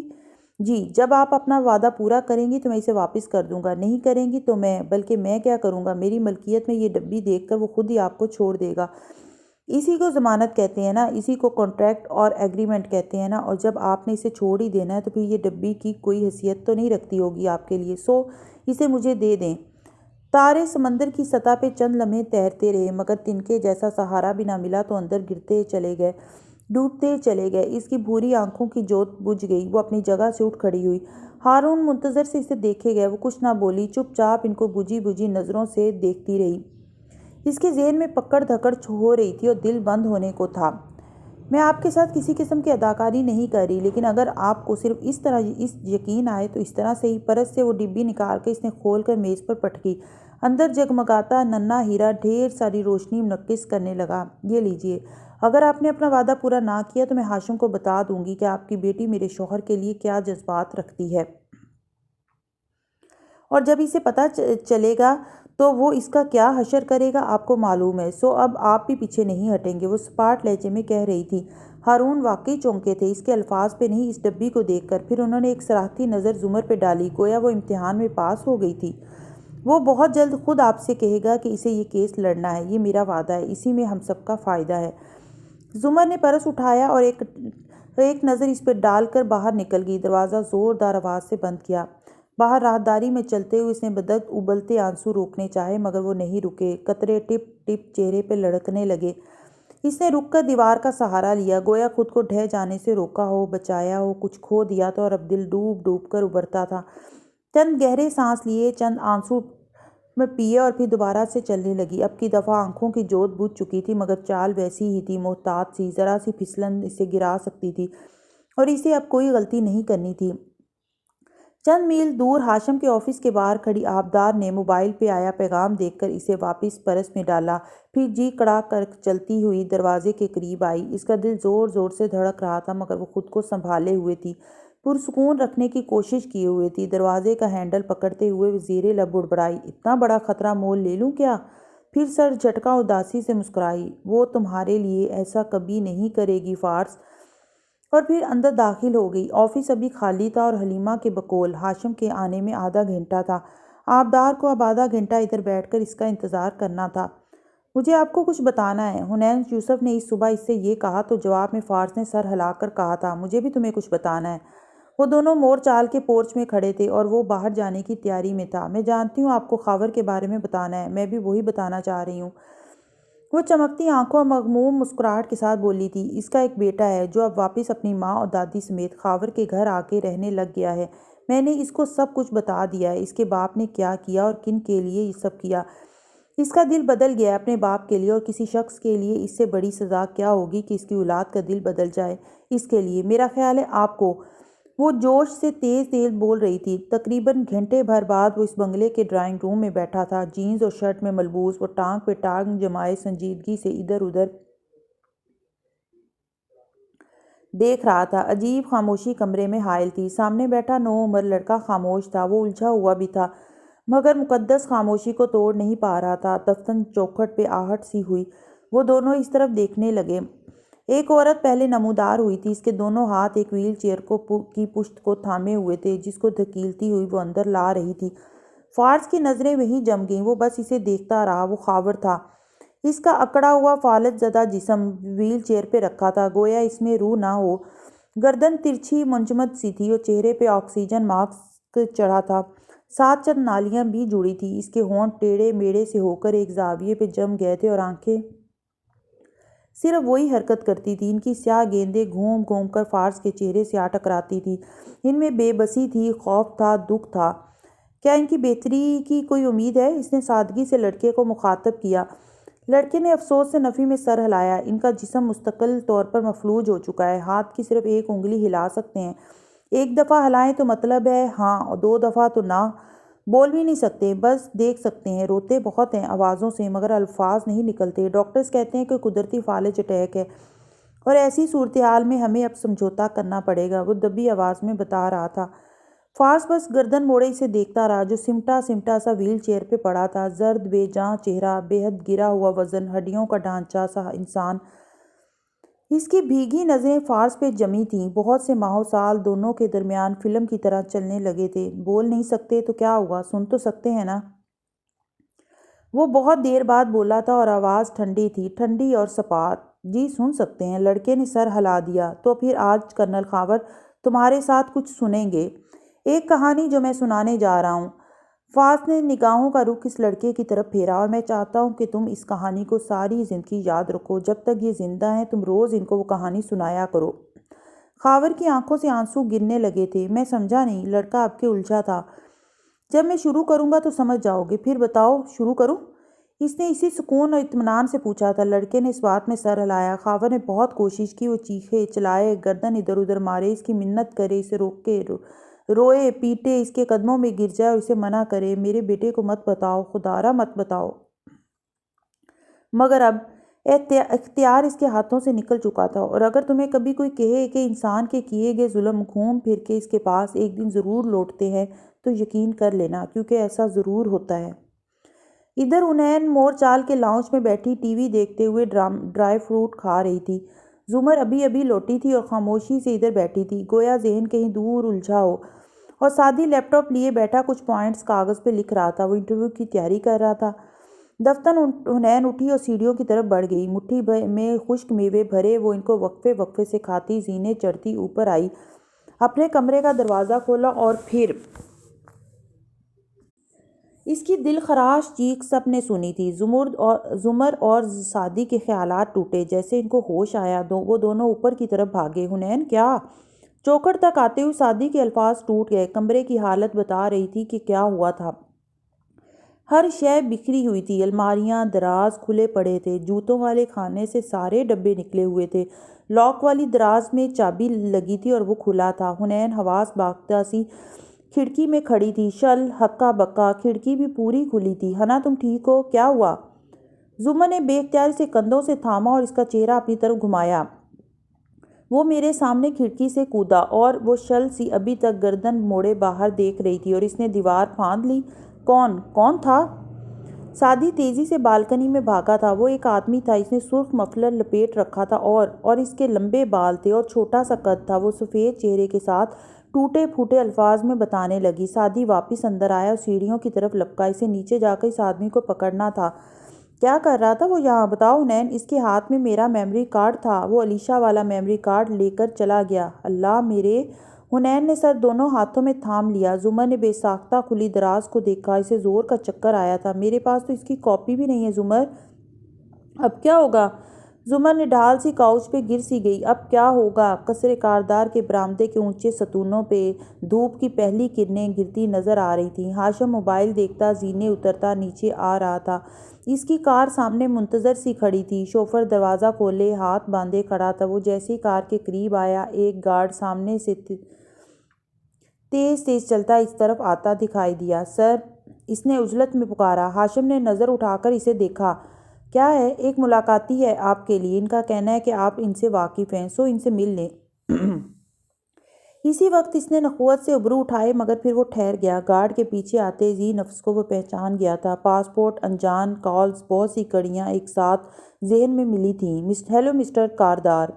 جی، جب آپ اپنا وعدہ پورا کریں گی تو میں اسے واپس کر دوں گا، نہیں کریں گی تو بلکہ میں کیا کروں گا، میری ملکیت میں یہ ڈبی دیکھ کر وہ خود ہی آپ کو چھوڑ دے گا۔ اسی کو ضمانت کہتے ہیں نا، اسی کو کانٹریکٹ اور ایگریمنٹ کہتے ہیں نا، اور جب آپ نے اسے چھوڑ ہی دینا ہے تو پھر یہ ڈبی کی کوئی حیثیت تو نہیں رکھتی ہوگی آپ کے لیے، سو اسے مجھے دے دیں۔ تارے سمندر کی سطح پہ چند لمحے تیرتے رہے، مگر تنکے جیسا سہارا بھی نہ ملا تو اندر گرتے چلے گئے، ڈوبتے چلے گئے۔ اس کی بھوری آنکھوں کی جوت بجھ گئی، وہ اپنی جگہ سے اٹھ کھڑی ہوئی۔ ہارون منتظر سے اسے دیکھے گئے، وہ کچھ نہ بولی، چپ چاپ ان کو بجھی بجھی نظروں سے دیکھتی رہی۔ اس کے ذہن میں پکڑ دھکڑ ہو رہی تھی اور دل بند ہونے کو تھا۔ میں آپ کے ساتھ کسی قسم کی اداکاری نہیں کر رہی، لیکن اگر آپ کو صرف اس طرح یقین آئے تو اس طرح سے ہی۔ پرس سے وہ ڈبی نکال کے اس نے کھول کر میز پر پٹکی۔ اندر جگمگاتا ننھا ہیرا ڈھیر ساری روشنی منعکس کرنے لگا۔ یہ لیجئے، اگر آپ نے اپنا وعدہ پورا نہ کیا تو میں ہاشم کو بتا دوں گی کہ آپ کی بیٹی میرے شوہر کے لیے کیا جذبات رکھتی ہے، اور جب اسے پتہ چلے گا تو وہ اس کا کیا حشر کرے گا آپ کو معلوم ہے، سو اب آپ بھی پیچھے نہیں ہٹیں گے، وہ سپاٹ لہجے میں کہہ رہی تھی۔ ہارون واقعی چونکے تھے، اس کے الفاظ پہ نہیں، اس ڈبی کو دیکھ کر۔ پھر انہوں نے ایک صراحتی نظر زمر پہ ڈالی، گویا وہ امتحان میں پاس ہو گئی تھی۔ وہ بہت جلد خود آپ سے کہے گا کہ اسے یہ کیس لڑنا ہے، یہ میرا وعدہ ہے، اسی میں ہم سب کا فائدہ ہے۔ زمر نے پرس اٹھایا اور ایک نظر اس پہ ڈال کر باہر نکل گئی۔ دروازہ زوردار آواز سے بند کیا۔ باہر راہداری میں چلتے ہوئے اس نے بدک ابلتے آنسو روکنے چاہے مگر وہ نہیں رکے۔ قطرے ٹپ ٹپ چہرے پہ لڑکنے لگے۔ اس نے رک کر دیوار کا سہارا لیا، گویا خود کو ڈھہ جانے سے روکا ہو، بچایا ہو، کچھ کھو دیا تو اور اب دل ڈوب ڈوب کر ابھرتا تھا۔ چند گہرے سانس لیے، چند آنسو میں پیے اور پھر دوبارہ سے چلنے لگی۔ اب کی دفعہ آنکھوں کی جوت بجھ چکی تھی مگر چال ویسی ہی تھی، محتاط سی، ذرا سی پھسلن اسے گرا سکتی تھی اور اسے اب کوئی غلطی نہیں کرنی تھی۔ چند میل دور ہاشم کے آفس کے باہر کھڑی آبدار نے موبائل پہ آیا پیغام دیکھ کر اسے واپس پرس میں ڈالا، پھر جی کڑا کر چلتی ہوئی دروازے کے قریب آئی۔ اس کا دل زور زور سے دھڑک رہا تھا مگر وہ خود کو سنبھالے ہوئے تھی، پرسکون رکھنے کی کوشش کیے ہوئے تھی۔ دروازے کا ہینڈل پکڑتے ہوئے وہ زیر لب بڑبڑائی، اتنا بڑا خطرہ مول لے لوں کیا؟ پھر سر جھٹکا اداسی سے مسکرائی، وہ تمہارے لیے ایسا کبھی نہیں کرے گی فارس، اور پھر اندر داخل ہو گئی۔ آفس ابھی خالی تھا اور حلیمہ کے بقول ہاشم کے آنے میں آدھا گھنٹہ تھا۔ آبدار کو اب آدھا گھنٹہ ادھر بیٹھ کر اس کا انتظار کرنا تھا۔ مجھے آپ کو کچھ بتانا ہے، حنین یوسف نے اس صبح اس سے یہ کہا تو جواب میں فارس نے سر ہلا کر کہا تھا، مجھے بھی تمہیں کچھ بتانا ہے۔ وہ دونوں مور چال کے پورچ میں کھڑے تھے اور وہ باہر جانے کی تیاری میں تھا۔ میں جانتی ہوں آپ کو خاور کے بارے میں بتانا ہے، میں بھی وہی بتانا چاہ رہی ہوں۔ وہ چمکتی آنکھوں اور مغموم مسکراہٹ کے ساتھ بولی تھی، اس کا ایک بیٹا ہے جو اب واپس اپنی ماں اور دادی سمیت خاور کے گھر آ کے رہنے لگ گیا ہے۔ میں نے اس کو سب کچھ بتا دیا ہے، اس کے باپ نے کیا کیا اور کن کے لیے یہ سب کیا۔ اس کا دل بدل گیا ہے اپنے باپ کے لیے، اور کسی شخص کے لیے اس سے بڑی سزا کیا ہوگی کہ اس کی اولاد کا دل بدل جائے اس کے لیے۔ میرا خیال ہے آپ کو، وہ جوش سے تیز تیز بول رہی تھی۔ تقریباً گھنٹے بھر بعد وہ اس بنگلے کے ڈرائنگ روم میں بیٹھا تھا، جینز اور شرٹ میں ملبوس۔ وہ ٹانگ پہ ٹانگ جمائے سنجیدگی سے ادھر ادھر دیکھ رہا تھا۔ عجیب خاموشی کمرے میں حائل تھی۔ سامنے بیٹھا نوعمر لڑکا خاموش تھا، وہ الجھا ہوا بھی تھا مگر مقدس خاموشی کو توڑ نہیں پا رہا تھا۔ دفتن چوکھٹ پہ آہٹ سی ہوئی، وہ دونوں اس طرف دیکھنے لگے۔ ایک عورت پہلے نمودار ہوئی تھی، اس کے دونوں ہاتھ ایک وہیل چیئر کی پشت کو تھامے ہوئے تھے جس کو دھکیلتی ہوئی وہ اندر لا رہی تھی۔ فارس کی نظریں وہیں جم گئیں، وہ بس اسے دیکھتا رہا۔ وہ خاور تھا، اس کا اکڑا ہوا فالج زدہ جسم وہیل چیئر پہ رکھا تھا، گویا اس میں روح نہ ہو۔ گردن ترچھی منجمد سی تھی اور چہرے پہ آکسیجن ماسک چڑھا تھا، ساتھ چند نالیاں بھی جڑی تھی۔ اس کے ہونٹ ٹیڑھے میڑے سے ہو کر ایک زاویے پہ جم گئے تھے اور آنکھیں صرف وہی حرکت کرتی تھی۔ ان کی سیاہ گیندیں گھوم گھوم کر فارس کے چہرے سے آ ٹکراتی تھی، ان میں بے بسی تھی، خوف تھا، دکھ تھا۔ کیا ان کی بہتری کی کوئی امید ہے؟ اس نے سادگی سے لڑکے کو مخاطب کیا۔ لڑکے نے افسوس سے نفی میں سر ہلایا۔ ان کا جسم مستقل طور پر مفلوج ہو چکا ہے، ہاتھ کی صرف ایک انگلی ہلا سکتے ہیں، ایک دفعہ ہلائیں تو مطلب ہے ہاں، اور دو دفعہ تو نہ۔ بول بھی نہیں سکتے، بس دیکھ سکتے ہیں، روتے بہت ہیں آوازوں سے مگر الفاظ نہیں نکلتے۔ ڈاکٹرز کہتے ہیں کہ قدرتی فالج اٹیک ہے اور ایسی صورتحال میں ہمیں اب سمجھوتا کرنا پڑے گا، وہ دبی آواز میں بتا رہا تھا۔ فارس بس گردن موڑے اسے دیکھتا رہا، جو سمٹا سمٹا سا وہیل چیئر پہ پڑا تھا، زرد بے جاں چہرہ، بے حد گرا ہوا وزن، ہڈیوں کا ڈھانچہ سا انسان۔ اس کی بھیگی نظریں فارس پہ جمی تھیں، بہت سے ماہو سال دونوں کے درمیان فلم کی طرح چلنے لگے تھے۔ بول نہیں سکتے تو کیا ہوا، سن تو سکتے ہیں نا؟ وہ بہت دیر بعد بولا تھا اور آواز ٹھنڈی تھی، ٹھنڈی اور سپات۔ جی سن سکتے ہیں، لڑکے نے سر ہلا دیا۔ تو پھر آج کرنل خاور تمہارے ساتھ کچھ سنیں گے، ایک کہانی جو میں سنانے جا رہا ہوں۔ فارس نے نگاہوں کا رخ اس لڑکے کی طرف پھیرا، اور میں چاہتا ہوں کہ تم اس کہانی کو ساری زندگی یاد رکھو، جب تک یہ زندہ ہیں تم روز ان کو وہ کہانی سنایا کرو۔ خاور کی آنکھوں سے آنسو گرنے لگے تھے۔ میں سمجھا نہیں، لڑکا اب کے الجھا تھا۔ جب میں شروع کروں گا تو سمجھ جاؤ گے، پھر بتاؤ شروع کروں؟ اس نے اسی سکون اور اطمینان سے پوچھا تھا۔ لڑکے نے اس بات میں سر ہلایا۔ خاور نے بہت کوشش کی، وہ چیخے چلائے، گردن ادھر ادھر مارے، اس کی منت کرے، اسے روکے، روئے پیٹے، اس کے قدموں میں گر جائے اور اسے منع کرے، میرے بیٹے کو مت بتاؤ، خدارا مت بتاؤ۔ مگر اب اختیار اس کے ہاتھوں سے نکل چکا تھا، اور اگر تمہیں کبھی کوئی کہے کہ انسان کے کیے گئے ظلم گھوم پھر کے اس کے پاس ایک دن ضرور لوٹتے ہیں تو یقین کر لینا، کیونکہ ایسا ضرور ہوتا ہے۔ ادھر حنین مور چال کے لاؤنج میں بیٹھی ٹی وی دیکھتے ہوئے ڈرائی فروٹ کھا رہی تھی۔ زمر ابھی ابھی لوٹی تھی اور خاموشی سے ادھر بیٹھی تھی، گویا ذہن کہیں دور الجھا ہو۔ اور سعدی لیپ ٹاپ لیے بیٹھا کچھ پوائنٹس کاغذ پہ لکھ رہا تھا۔ وہ انٹرویو کی تیاری کر رہا تھا۔ دفتر حنین اٹھی اور سیڑھیوں کی طرف بڑھ گئی۔ مٹھی میں خشک میوے بھرے وہ ان کو وقفے وقفے سے کھاتی زینے چڑھتی اوپر آئی، اپنے کمرے کا دروازہ کھولا اور پھر اس کی دل خراش چیخ سب نے سنی تھی۔ زمر اور سعدی کے خیالات ٹوٹے، جیسے ان کو ہوش آیا۔ وہ دونوں اوپر کی طرف بھاگے۔ حنین کیا؟ چوکھٹ تک آتے ہوئے سعدی کے الفاظ ٹوٹ گئے۔ کمرے کی حالت بتا رہی تھی کہ کیا ہوا تھا۔ ہر شے بکھری ہوئی تھی، الماریاں دراز کھلے پڑے تھے، جوتوں والے خانے سے سارے ڈبے نکلے ہوئے تھے، لاک والی دراز میں چابی لگی تھی اور وہ کھلا تھا۔ حنین حواس باختہ سی کھڑکی میں کھڑی تھی، شل ہکا بکا، کھڑکی بھی پوری کھلی تھی۔ ہنا تم ٹھیک ہو؟ کیا ہوا؟ زمر نے بے اختیاری سے کندھوں سے تھاما اور اس کا چہرہ اپنی طرف گھمایا۔ وہ میرے سامنے کھڑکی سے کودا اور وہ شل سی ابھی تک گردن موڑے باہر دیکھ رہی تھی، اور اس نے دیوار پھاند لی۔ کون تھا؟ سعدی تیزی سے بالکنی میں بھاگا تھا۔ وہ ایک آدمی تھا، اس نے سرخ مفلر لپیٹ رکھا تھا اور اس کے لمبے بال تھے اور چھوٹا سا قد تھا۔ وہ سفید چہرے کے ساتھ ٹوٹے پھوٹے الفاظ میں بتانے لگی۔ سعدی واپس اندر آیا اور سیڑھیوں کی طرف لپکا۔ اسے نیچے جا کر اس آدمی کو پکڑنا تھا۔ کیا کر رہا تھا وہ یہاں؟ بتاؤ حنین۔ اس کے ہاتھ میں میرا میموری کارڈ تھا، وہ علیشہ والا میموری کارڈ لے کر چلا گیا۔ اللہ میرے! حنین نے سر دونوں ہاتھوں میں تھام لیا۔ زمر نے بے ساختہ کھلی دراز کو دیکھا۔ اسے زور کا چکر آیا تھا۔ میرے پاس تو اس کی کاپی بھی نہیں ہے زمر۔ اب کیا ہوگا؟ زمر نے ڈھال سی کاؤچ پہ گر سی گئی۔ اب کیا ہوگا؟ قصر کاردار کے برآمدے کے اونچے ستونوں پہ دھوپ کی پہلی کرنیں گرتی نظر آ رہی تھیں۔ ہاشم موبائل دیکھتا زینے اترتا نیچے آ رہا تھا۔ اس کی کار سامنے منتظر سی کھڑی تھی۔ شوفر دروازہ کھولے ہاتھ باندھے کھڑا تھا۔ وہ جیسے ہی کار کے قریب آیا، ایک گارڈ سامنے سے تیز تیز چلتا اس طرف آتا دکھائی دیا۔ سر! اس نے عجلت میں پکارا۔ ہاشم نے نظر اٹھا کر اسے دیکھا۔ کیا ہے؟ ایک ملاقاتی ہے آپ کے لیے۔ ان کا کہنا ہے کہ آپ ان سے واقف ہیں، سو ان سے مل لیں۔ اسی وقت اس نے نخوت سے ابرو اٹھائے، مگر پھر وہ ٹھہر گیا۔ گارڈ کے پیچھے آتے ذی نفس کو وہ پہچان گیا تھا۔ پاسپورٹ، انجان کالز، بہت سی کڑیاں ایک ساتھ ذہن میں ملی تھیں۔ Hello mister Kardar!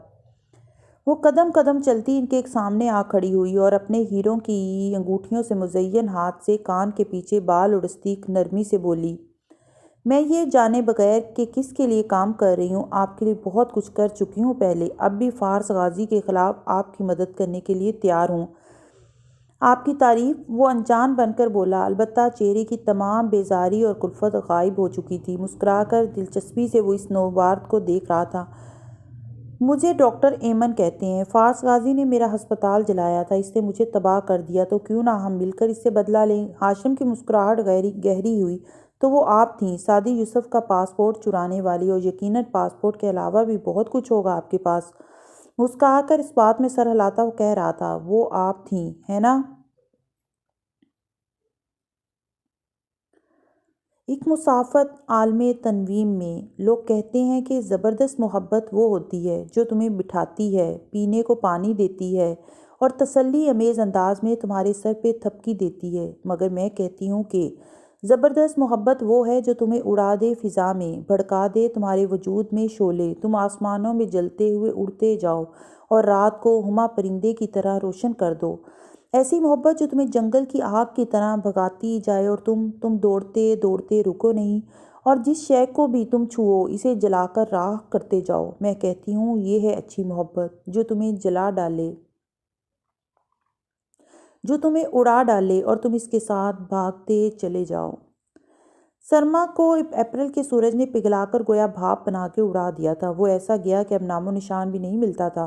وہ قدم قدم چلتی ان کے سامنے آ کھڑی ہوئی اور اپنے ہیروں کی انگوٹھیوں سے مزین ہاتھ سے کان کے پیچھے بال اڑستی نرمی سے بولی، میں یہ جانے بغیر کہ کس کے لیے کام کر رہی ہوں، آپ کے لیے بہت کچھ کر چکی ہوں پہلے، اب بھی فارس غازی کے خلاف آپ کی مدد کرنے کے لیے تیار ہوں۔ آپ کی تعریف؟ وہ انجان بن کر بولا، البتہ چہرے کی تمام بیزاری اور کلفت غائب ہو چکی تھی۔ مسکرا کر دلچسپی سے وہ اس نوبارد کو دیکھ رہا تھا۔ مجھے ڈاکٹر ایمن کہتے ہیں۔ فارس غازی نے میرا ہسپتال جلایا تھا، اس نے مجھے تباہ کر دیا، تو کیوں نہ ہم مل کر اس سے بدلہ لیں؟ ہاشم کی مسکراہٹ گہری ہوئی۔ تو وہ آپ تھیں، سعدی یوسف کا پاسپورٹ چرانے والی، اور یقیناً پاسپورٹ کے علاوہ بھی بہت کچھ ہوگا آپ کے پاس۔ مسکرا کر اس بات میں سر ہلاتا وہ کہہ رہا تھا، وہ آپ تھیں، ہے نا؟ ایک مسافت عالم تنویم میں لوگ کہتے ہیں کہ زبردست محبت وہ ہوتی ہے جو تمہیں بٹھاتی ہے، پینے کو پانی دیتی ہے اور تسلی امیز انداز میں تمہارے سر پہ تھپکی دیتی ہے، مگر میں کہتی ہوں کہ زبردست محبت وہ ہے جو تمہیں اڑا دے فضا میں، بھڑکا دے تمہارے وجود میں شعلے، تم آسمانوں میں جلتے ہوئے اڑتے جاؤ اور رات کو ہما پرندے کی طرح روشن کر دو۔ ایسی محبت جو تمہیں جنگل کی آگ کی طرح بھگاتی جائے اور تم دوڑتے دوڑتے رکو نہیں، اور جس شے کو بھی تم چھوؤ اسے جلا کر راکھ کرتے جاؤ۔ میں کہتی ہوں یہ ہے اچھی محبت، جو تمہیں جلا ڈالے، جو تمہیں اڑا ڈالے اور تم اس کے ساتھ بھاگتے چلے جاؤ۔ سرما کو اپریل کے سورج نے پگھلا کر گویا بھاپ بنا کے اڑا دیا تھا۔ وہ ایسا گیا کہ اب نام و نشان بھی نہیں ملتا تھا۔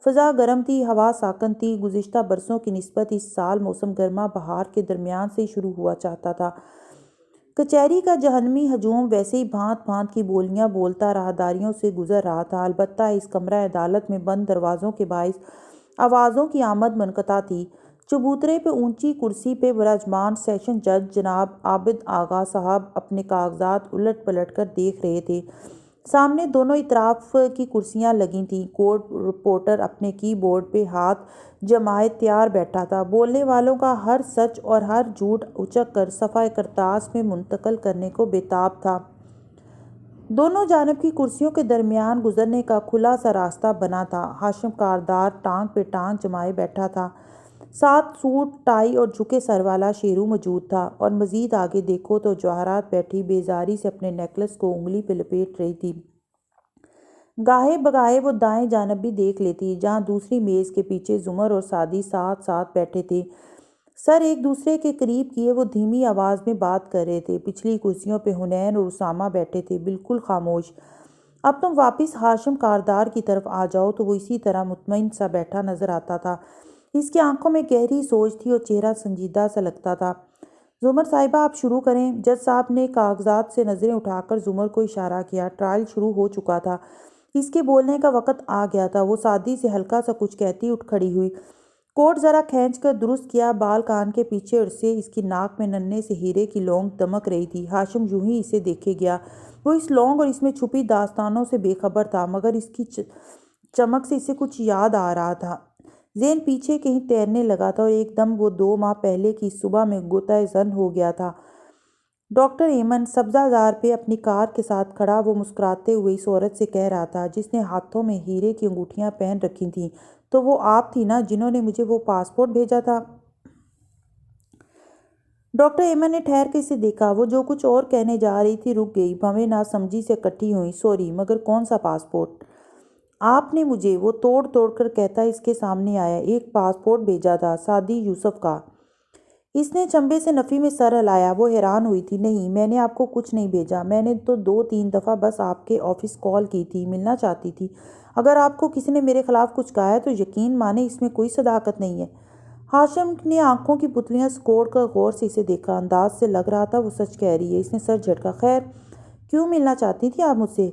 فضا گرم تھی، ہوا ساکن تھی۔ گزشتہ برسوں کی نسبت اس سال موسم گرما بہار کے درمیان سے ہی شروع ہوا چاہتا تھا۔ کچہری کا جہنمی ہجوم ویسے ہی بھانت بھانت کی بولیاں بولتا راہداریوں سے گزر رہا تھا، البتہ اس کمرہ عدالت میں بند دروازوں کے باعث آوازوں کی آمد منقطع تھی۔ چبوترے پہ اونچی کرسی پہ براجمان سیشن جج جناب عابد آغا صاحب اپنے کاغذات الٹ پلٹ کر دیکھ رہے تھے۔ سامنے دونوں اطراف کی کرسیاں لگی تھیں۔ کورٹ رپورٹر اپنے کی بورڈ پہ ہاتھ جمائے تیار بیٹھا تھا، بولنے والوں کا ہر سچ اور ہر جھوٹ اچک کر صفحہ کرتاس میں منتقل کرنے کو بےتاب تھا۔ دونوں جانب کی کرسیوں کے درمیان گزرنے کا کھلا سا راستہ بنا تھا۔ ہاشم کاردار ٹانگ پہ ٹانگ جمائے بیٹھا تھا۔ ساتھ سوٹ ٹائی اور جھکے سر والا شیرو موجود تھا، اور مزید آگے دیکھو تو جواہرات بیٹھی بیزاری سے اپنے نیکلس کو انگلی پہ لپیٹ رہی تھی۔ گاہے بگاہے وہ دائیں جانب بھی دیکھ لیتی جہاں دوسری میز کے پیچھے زمر اور سعدی ساتھ ساتھ بیٹھے تھے، سر ایک دوسرے کے قریب کیے وہ دھیمی آواز میں بات کر رہے تھے۔ پچھلی کرسیوں پہ حنین اور اسامہ بیٹھے تھے، بالکل خاموش۔ اب تم واپس ہاشم کاردار کی طرف آ جاؤ تو وہ اسی طرح مطمئن سا بیٹھا نظر آتا تھا۔ اس کی آنکھوں میں گہری سوچ تھی اور چہرہ سنجیدہ سا لگتا تھا۔ زمر صاحبہ آپ شروع کریں۔ جج صاحب نے کاغذات سے نظریں اٹھا کر زمر کو اشارہ کیا۔ ٹرائل شروع ہو چکا تھا، اس کے بولنے کا وقت آ گیا تھا۔ وہ سعدی سے ہلکا سا کچھ کہتی اٹھ کھڑی ہوئی، کوٹ ذرا کھینچ کر درست کیا، بال کان کے پیچھے اور سے اس کی ناک میں ننھے سے ہیرے کی لونگ دمک رہی تھی۔ ہاشم یوں ہی اسے دیکھے گیا، وہ اس لونگ اور اس میں چھپی داستانوں سے بے خبر تھا، مگر اس کی چمک سے اسے کچھ یاد آ رہا تھا۔ ذہن پیچھے کہیں تیرنے لگا تھا اور ایک دم وہ 2 ماہ پہلے کی صبح میں غوطۂ ظن ہو گیا تھا۔ ڈاکٹر ایمن سبزہ زار پہ اپنی کار کے ساتھ کھڑا وہ مسکراتے ہوئے اس عورت سے کہہ رہا تھا جس نے ہاتھوں میں ہیرے کی انگوٹھیاں پہن رکھی تھیں، تو وہ آپ تھی نا جنہوں نے مجھے وہ پاسپورٹ بھیجا تھا؟ ڈاکٹر ایمن نے ٹھہر کے اسے دیکھا، وہ جو کچھ اور کہنے جا رہی تھی رک گئی، بھویں ناسمجھی سے اکٹھی ہوئیں۔ سوری، مگر کون سا پاسپورٹ؟ آپ نے مجھے، وہ توڑ توڑ کر کہتا اس کے سامنے آیا، ایک پاسپورٹ بھیجا تھا، سعدی یوسف کا۔ اس نے چمبے سے نفی میں سر ہلایا، وہ حیران ہوئی تھی۔ نہیں، میں نے آپ کو کچھ نہیں بھیجا، میں نے تو 2-3 دفعہ بس آپ کے آفس کال کی تھی، ملنا چاہتی تھی۔ اگر آپ کو کسی نے میرے خلاف کچھ کہا ہے تو یقین مانیں اس میں کوئی صداقت نہیں ہے۔ ہاشم نے آنکھوں کی پتلیاں سکوڑ کر غور سے اسے دیکھا، انداز سے لگ رہا تھا وہ سچ کہہ رہی ہے۔ اس نے سر جھٹکا۔ خیر، کیوں ملنا چاہتی تھی آپ مجھ سے؟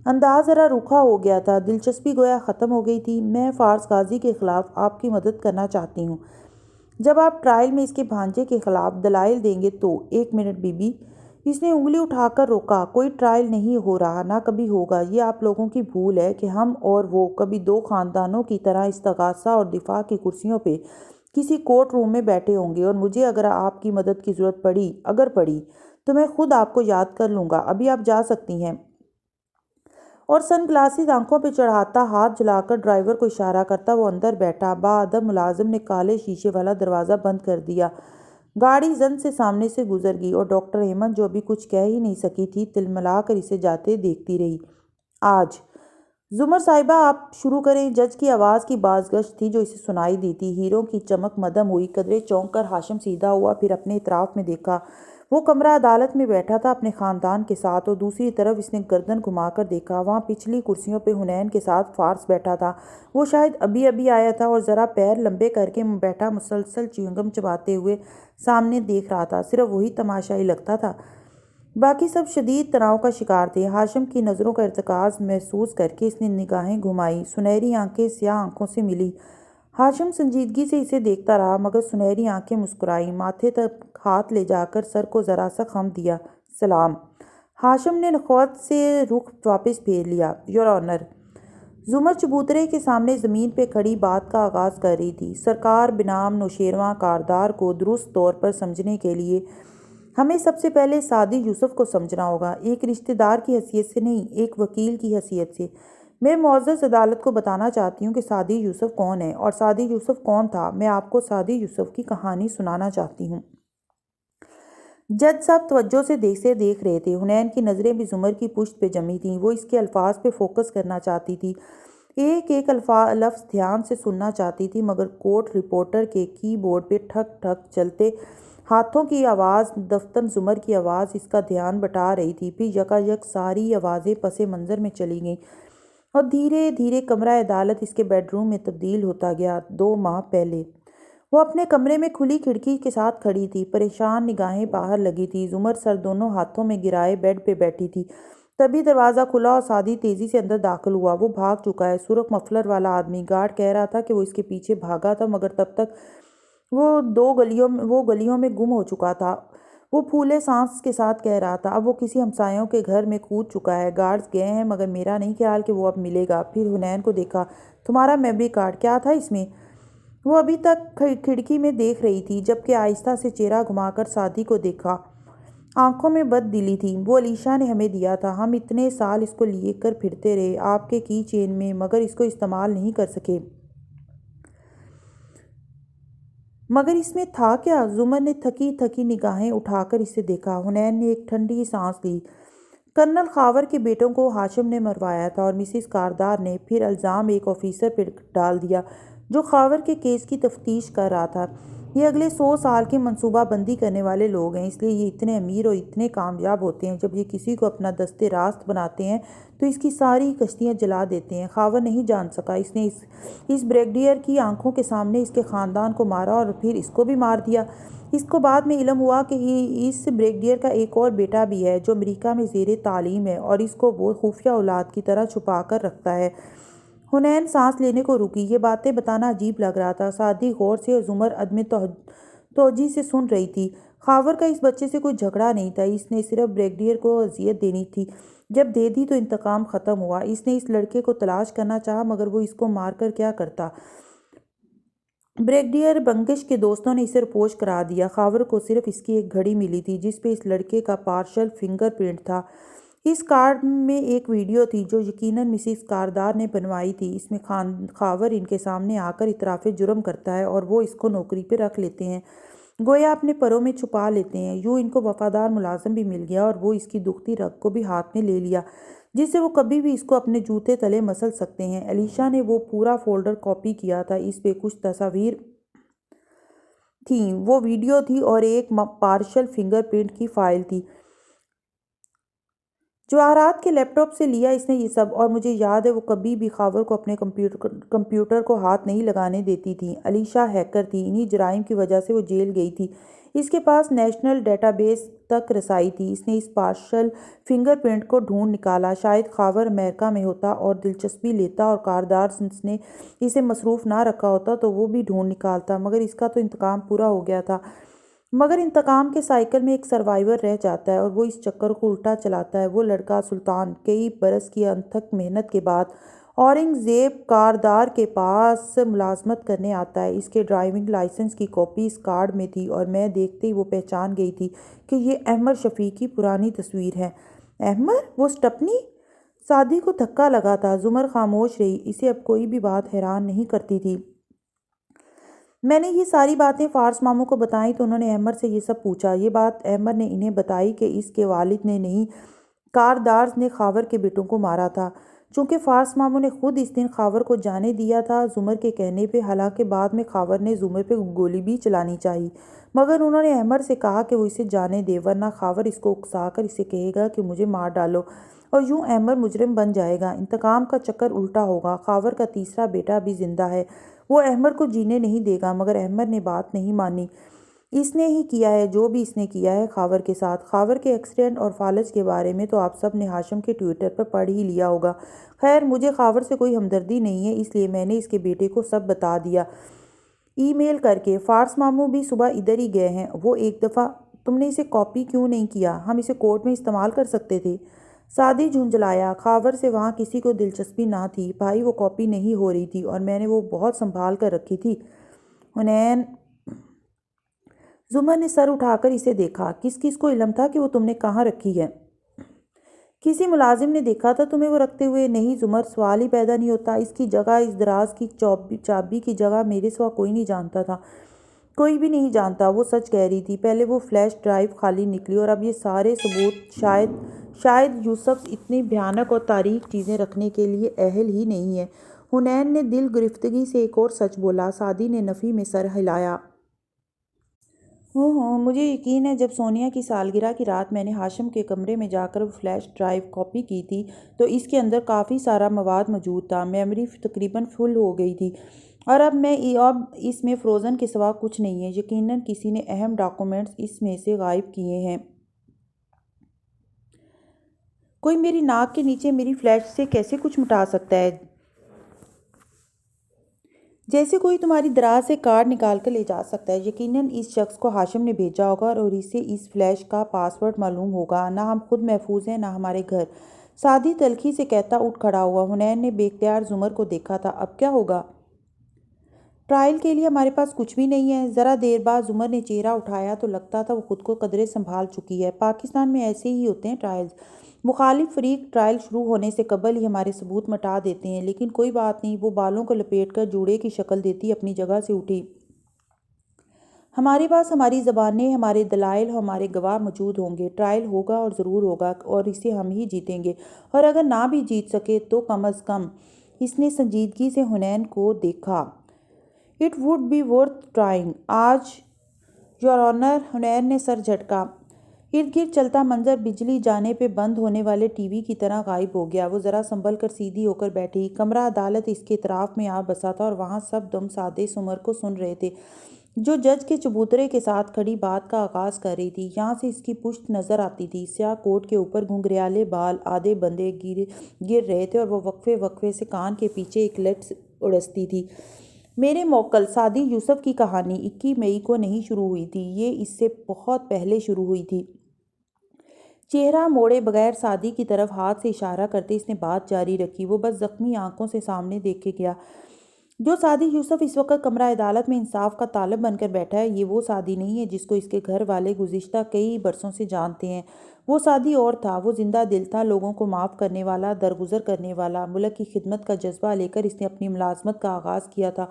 انداز ذرا روکھا ہو گیا تھا، دلچسپی گویا ختم ہو گئی تھی۔ میں فارس غازی کے خلاف آپ کی مدد کرنا چاہتی ہوں، جب آپ ٹرائل میں اس کے بھانجے کے خلاف دلائل دیں گے تو۔ 1 منٹ بی بی، اس نے انگلی اٹھا کر روکا، کوئی ٹرائل نہیں ہو رہا، نہ کبھی ہوگا۔ یہ آپ لوگوں کی بھول ہے کہ ہم اور وہ کبھی 2 خاندانوں کی طرح استغاثہ اور دفاع کی کرسیوں پہ کسی کورٹ روم میں بیٹھے ہوں گے، اور مجھے اگر آپ کی مدد کی ضرورت پڑی، اگر پڑی، تو میں خود آپ کو یاد کر لوں گا۔ ابھی آپ جا سکتی ہیں۔ اور سن گلاسز آنکھوں پہ چڑھاتا، ہاتھ جلا کر ڈرائیور کو اشارہ کرتا وہ اندر بیٹھا۔ باادب ملازم نے کالے شیشے والا دروازہ بند کر دیا۔ گاڑی زن سے سامنے سے گزر گئی اور ڈاکٹر ایمن جو ابھی کچھ کہہ ہی نہیں سکی تھی، تلملا کر اسے جاتے دیکھتی رہی۔ آج زمر صاحبہ آپ شروع کریں۔ جج کی آواز کی بازگشت تھی جو اسے سنائی دی تھی۔ ہیروں کی چمک مدھم ہوئی، قدرے چونک کر ہاشم سیدھا ہوا، پھر اپنے اطراف میں دیکھا۔ وہ کمرہ عدالت میں بیٹھا تھا اپنے خاندان کے ساتھ، اور دوسری طرف اس نے گردن گھما کر دیکھا، وہاں پچھلی کرسیوں پہ حنین کے ساتھ فارس بیٹھا تھا۔ وہ شاید ابھی ابھی آیا تھا اور ذرا پیر لمبے کر کے بیٹھا مسلسل چیونگم چباتے ہوئے سامنے دیکھ رہا تھا۔ صرف وہی تماشائی لگتا تھا، باقی سب شدید تناؤ کا شکار تھے۔ ہاشم کی نظروں کا ارتکاز محسوس کر کے اس نے نگاہیں گھمائیں، سنہری آنکھیں سیاہ آنکھوں سے ملی۔ ہاشم سنجیدگی سے اسے دیکھتا رہا، مگر سنہری آنکھیں مسکرائیں، ماتھے تک ہاتھ لے جا کر سر کو ذرا سا خم دیا۔ سلام۔ ہاشم نے نخوت سے رخ واپس پھیر لیا۔ Your honour. زمر چبوترے کے سامنے زمین پہ کھڑی بات کا آغاز کر رہی تھی۔ سرکار بنام نوشیروان کاردار کو درست طور پر سمجھنے کے لیے ہمیں سب سے پہلے سعدی یوسف کو سمجھنا ہوگا، ایک رشتہ دار کی حیثیت سے نہیں، ایک وکیل کی حیثیت سے۔ میں معزز عدالت کو بتانا چاہتی ہوں کہ سعدی یوسف کون ہے، اور سعدی یوسف کون تھا۔ میں آپ کو سعدی یوسف کی کہانی سنانا چاہتی ہوں۔ جج صاحب توجہ سے دیکھ رہے تھے، حنین کی نظریں بھی زمر کی پشت پہ جمی تھیں۔ وہ اس کے الفاظ پہ فوکس کرنا چاہتی تھی، ایک ایک لفظ دھیان سے سننا چاہتی تھی، مگر کورٹ رپورٹر کے کی بورڈ پہ ٹھک ٹھک چلتے ہاتھوں کی آواز، دفتن زمر کی آواز اس کا دھیان بٹا رہی تھی۔ پھر یکایک ساری آوازیں پس منظر میں چلی گئیں اور دھیرے دھیرے کمرہ عدالت اس کے بیڈ روم میں تبدیل ہوتا گیا۔ 2 ماہ پہلے وہ اپنے کمرے میں کھلی کھڑکی کے ساتھ کھڑی تھی، پریشان نگاہیں باہر لگی تھی۔ زمر سر دونوں ہاتھوں میں گرائے بیڈ پہ بیٹھی تھی۔ تبھی دروازہ کھلا اور سعدی تیزی سے اندر داخل ہوا۔ وہ بھاگ چکا ہے، سرخ مفلر والا آدمی۔ گارڈ کہہ رہا تھا کہ وہ اس کے پیچھے بھاگا تھا، مگر تب تک وہ گلیوں میں گم ہو چکا تھا۔ وہ پھولے سانس کے ساتھ کہہ رہا تھا، اب وہ کسی ہمسایوں کے گھر میں کود چکا ہے۔ گارڈز گئے ہیں، مگر میرا نہیں خیال کہ وہ اب ملے گا۔ پھر حنین کو دیکھا۔ تمہارا میموری کارڈ کیا تھا اس میں؟ وہ ابھی تک کھڑکی میں دیکھ رہی تھی، جبکہ آہستہ سے چہرہ گھما کر سعدی کو دیکھا۔ آنکھوں میں بد دلی تھی۔ وہ علیشا نے ہمیں دیا تھا، ہم اتنے سال اس کو لیے کر پھرتے رہے آپ کے کی چین میں، مگر اس کو استعمال نہیں کر سکے۔ مگر اس میں تھا کیا؟ زمر نے تھکی تھکی نگاہیں اٹھا کر اسے دیکھا۔ حنین نے ایک ٹھنڈی سانس لی۔ کرنل خاور کے بیٹوں کو ہاشم نے مروایا تھا اور مسز کاردار نے پھر الزام ایک آفیسر پر ڈال دیا جو خاور کے کیس کی تفتیش کر رہا تھا۔ یہ اگلے 100 سال کی منصوبہ بندی کرنے والے لوگ ہیں، اس لیے یہ اتنے امیر اور اتنے کامیاب ہوتے ہیں۔ جب یہ کسی کو اپنا دست راست بناتے ہیں تو اس کی ساری کشتیاں جلا دیتے ہیں۔ خاور نہیں جان سکا اس نے اس بریگیڈیئر کی آنکھوں کے سامنے اس کے خاندان کو مارا اور پھر اس کو بھی مار دیا۔ اس کو بعد میں علم ہوا کہ اس بریگیڈیئر کا ایک اور بیٹا بھی ہے جو امریکہ میں زیر تعلیم ہے اور اس کو وہ خفیہ اولاد کی طرح چھپا کر رکھتا ہے۔ حنین سانس لینے کو رکی۔ یہ باتیں بتانا عجیب لگ رہا تھا۔ سعدی غور سے اور زمر عدم توجہ سے سن رہی تھی۔ خاور کا اس بچے سے کوئی جھگڑا نہیں تھا، اس نے صرف بریگیڈیئر کو اذیت دینی تھی۔ جب دے دی تو انتقام ختم ہوا۔ اس نے اس لڑکے کو تلاش کرنا چاہا مگر وہ اس کو مار کر کیا کرتا؟ بریگیڈیئر بنگش کے دوستوں نے اسے رپوش کرا دیا۔ خاور کو صرف اس کی ایک گھڑی ملی تھی جس پہ اس لڑکے کا پارشل فنگر پرنٹ تھا۔ اس کارڈ میں ایک ویڈیو تھی جو یقیناً مسز کاردار نے بنوائی تھی۔ اس میں خاور ان کے سامنے آ کر اعتراف جرم کرتا ہے اور وہ اس کو نوکری پہ رکھ لیتے ہیں، گویا اپنے پروں میں چھپا لیتے ہیں۔ یوں ان کو وفادار ملازم بھی مل گیا اور وہ اس کی دکھتی رگ کو بھی ہاتھ میں لے لیا جس سے وہ کبھی بھی اس کو اپنے جوتے تلے مسل سکتے ہیں۔ علیشا نے وہ پورا فولڈر کاپی کیا تھا۔ اس پہ کچھ تصاویر تھیں، وہ ویڈیو تھی اور ایک پارشل فنگر پرنٹ کی فائل تھی۔ جواہرات کے لیپ ٹاپ سے لیا اس نے یہ سب، اور مجھے یاد ہے وہ کبھی بھی خاور کو اپنے کمپیوٹر کو ہاتھ نہیں لگانے دیتی تھی۔ علیشا ہیکر تھی، انہی جرائم کی وجہ سے وہ جیل گئی تھی۔ اس کے پاس نیشنل ڈیٹا بیس تک رسائی تھی۔ اس نے اس پارشل فنگر پرنٹ کو ڈھونڈ نکالا۔ شاید خاور امریکہ میں ہوتا اور دلچسپی لیتا اور کاردار نے اسے مصروف نہ رکھا ہوتا تو وہ بھی ڈھونڈ نکالتا، مگر اس کا تو انتقام پورا ہو گیا تھا۔ مگر انتقام کے سائیکل میں ایک سروائیور رہ جاتا ہے اور وہ اس چکر کو الٹا چلاتا ہے۔ وہ لڑکا سلطان کئی برس کی انتھک محنت کے بعد اورنگ زیب کاردار کے پاس ملازمت کرنے آتا ہے۔ اس کے ڈرائیونگ لائسنس کی کاپی اس کارڈ میں تھی اور میں دیکھتے ہی وہ پہچان گئی تھی کہ یہ احمد شفیق کی پرانی تصویر ہے۔ احمد؟ وہ سٹپنی؟ سعدی کو دھکا لگا تھا۔ زمر خاموش رہی، اسے اب کوئی بھی بات حیران نہیں کرتی تھی۔ میں نے یہ ساری باتیں فارس ماموں کو بتائیں تو انہوں نے احمد سے یہ سب پوچھا۔ یہ بات احمد نے انہیں بتائی کہ اس کے والد نے نہیں، کاردار نے خاور کے بیٹوں کو مارا تھا۔ چونکہ فارس ماموں نے خود اس دن خاور کو جانے دیا تھا زمر کے کہنے پہ، حالانکہ بعد میں خاور نے زمر پہ گولی بھی چلانی چاہی، مگر انہوں نے احمد سے کہا کہ وہ اسے جانے دے ورنہ خاور اس کو اکسا کر اسے کہے گا کہ مجھے مار ڈالو اور یوں احمد مجرم بن جائے گا۔ انتقام کا چکر الٹا ہوگا۔ خاور کا تیسرا بیٹا بھی زندہ ہے، وہ احمد کو جینے نہیں دے گا، مگر احمد نے بات نہیں مانی۔ اس نے ہی کیا ہے جو بھی اس نے کیا ہے خاور کے ساتھ۔ خاور کے ایکسیڈنٹ اور فالج کے بارے میں تو آپ سب نے ہاشم کے ٹویٹر پر پڑھ ہی لیا ہوگا۔ خیر، مجھے خاور سے کوئی ہمدردی نہیں ہے، اس لیے میں نے اس کے بیٹے کو سب بتا دیا ای میل کر کے۔ فارس ماموں بھی صبح ادھر ہی گئے ہیں۔ وہ ایک دفعہ تم نے اسے کاپی کیوں نہیں کیا؟ ہم اسے کورٹ میں استعمال کر سکتے تھے۔ سعدی جھنجھلایا۔ خاور سے وہاں کسی کو دلچسپی نہ تھی بھائی، وہ کاپی نہیں ہو رہی تھی اور میں نے وہ بہت سنبھال کر رکھی تھی۔ حنین؟ زمر نے سر اٹھا کر اسے دیکھا۔ کس کو علم تھا کہ وہ تم نے کہاں رکھی ہے؟ کسی ملازم نے دیکھا تھا تمہیں وہ رکھتے ہوئے؟ نہیں زمر، سوال ہی پیدا نہیں ہوتا۔ اس کی جگہ، اس دراز کی چابی کی جگہ میرے سوا کوئی نہیں جانتا تھا، کوئی بھی نہیں جانتا۔ وہ سچ کہہ رہی تھی۔ پہلے وہ فلیش ڈرائیو خالی نکلی اور اب یہ سارے ثبوت۔ شاید یوسف اتنی بھیانک اور تاریک چیزیں رکھنے کے لیے اہل ہی نہیں ہے۔ حنین نے دل گرفتگی سے ایک اور سچ بولا۔ سعدی نے نفی میں سر ہلایا۔ مجھے یقین ہے جب سونیا کی سالگرہ کی رات میں نے ہاشم کے کمرے میں جا کر وہ فلیش ڈرائیو کاپی کی تھی تو اس کے اندر کافی سارا مواد موجود تھا۔ میموری تقریباً فل ہو گئی تھی اور اب اس میں فروزن کے سوا کچھ نہیں ہے۔ یقیناً کسی نے اہم ڈاکومنٹس اس میں سے غائب کیے ہیں۔ کوئی میری ناک کے نیچے میری فلیش سے کیسے کچھ مٹا سکتا ہے؟ جیسے کوئی تمہاری دراز سے کارڈ نکال کر لے جا سکتا ہے۔ یقیناً اس شخص کو ہاشم نے بھیجا ہوگا اور اسے اس فلیش کا پاس ورڈ معلوم ہوگا۔ نہ ہم خود محفوظ ہیں نہ ہمارے گھر۔ سعدی تلخی سے کہتا اٹھ کھڑا ہوا۔ حنین نے بے اختیار زمر کو دیکھا تھا۔ اب کیا ہوگا؟ ٹرائل کے لیے ہمارے پاس کچھ بھی نہیں ہے۔ ذرا دیر بعد زمر نے چہرہ اٹھایا تو لگتا تھا وہ خود کو قدرے سنبھال چکی ہے۔ پاکستان میں ایسے ہی ہوتے ہیں ٹرائلز۔ مخالف فریق ٹرائل شروع ہونے سے قبل ہی ہمارے ثبوت مٹا دیتے ہیں، لیکن کوئی بات نہیں۔ وہ بالوں کو لپیٹ کر جوڑے کی شکل دیتی اپنی جگہ سے اٹھی۔ ہمارے پاس ہماری زبانیں، ہمارے دلائل، ہمارے گواہ موجود ہوں گے۔ ٹرائل ہوگا اور ضرور ہوگا اور اسے ہم ہی جیتیں گے، اور اگر نہ بھی جیت سکے تو کم از کم اس نے سنجیدگی سے حنین کو دیکھا۔ It would be worth trying. آج یور آنر، حنین نے سر جھٹکا۔ ارد گرد چلتا منظر بجلی جانے پہ بند ہونے والے ٹی وی کی طرح غائب ہو گیا۔ وہ ذرا سنبھل کر سیدھی ہو کر بیٹھی۔ کمرہ عدالت اس کے اطراف میں آ بسا تھا اور وہاں سب دم سادے سمر کو سن رہے تھے جو جج کے چبوترے کے ساتھ کھڑی بات کا آغاز کر رہی تھی۔ یہاں سے اس کی پشت نظر آتی تھی، سیاہ کوٹ کے اوپر گھنگریالے بال آدھے بندے گر رہے تھے اور وہ وقفے وقفے سے کان کے پیچھے ایک لٹ اڑستی تھی۔ میرے موکل سعدی یوسف کی کہانی 21 مئی کو نہیں شروع ہوئی تھی، یہ اس سے بہت پہلے شروع ہوئی تھی۔ چہرہ موڑے بغیر سعدی کی طرف ہاتھ سے اشارہ کرتے اس نے بات جاری رکھی۔ وہ بس زخمی آنکھوں سے سامنے دیکھے گیا۔ جو سعدی یوسف اس وقت کمرہ عدالت میں انصاف کا طالب بن کر بیٹھا ہے، یہ وہ سعدی نہیں ہے جس کو اس کے گھر والے گزشتہ کئی برسوں سے جانتے ہیں۔ وہ سعدی اور تھا، وہ زندہ دل تھا، لوگوں کو معاف کرنے والا، درگزر کرنے والا۔ ملک کی خدمت کا جذبہ لے کر اس نے اپنی ملازمت کا آغاز کیا تھا۔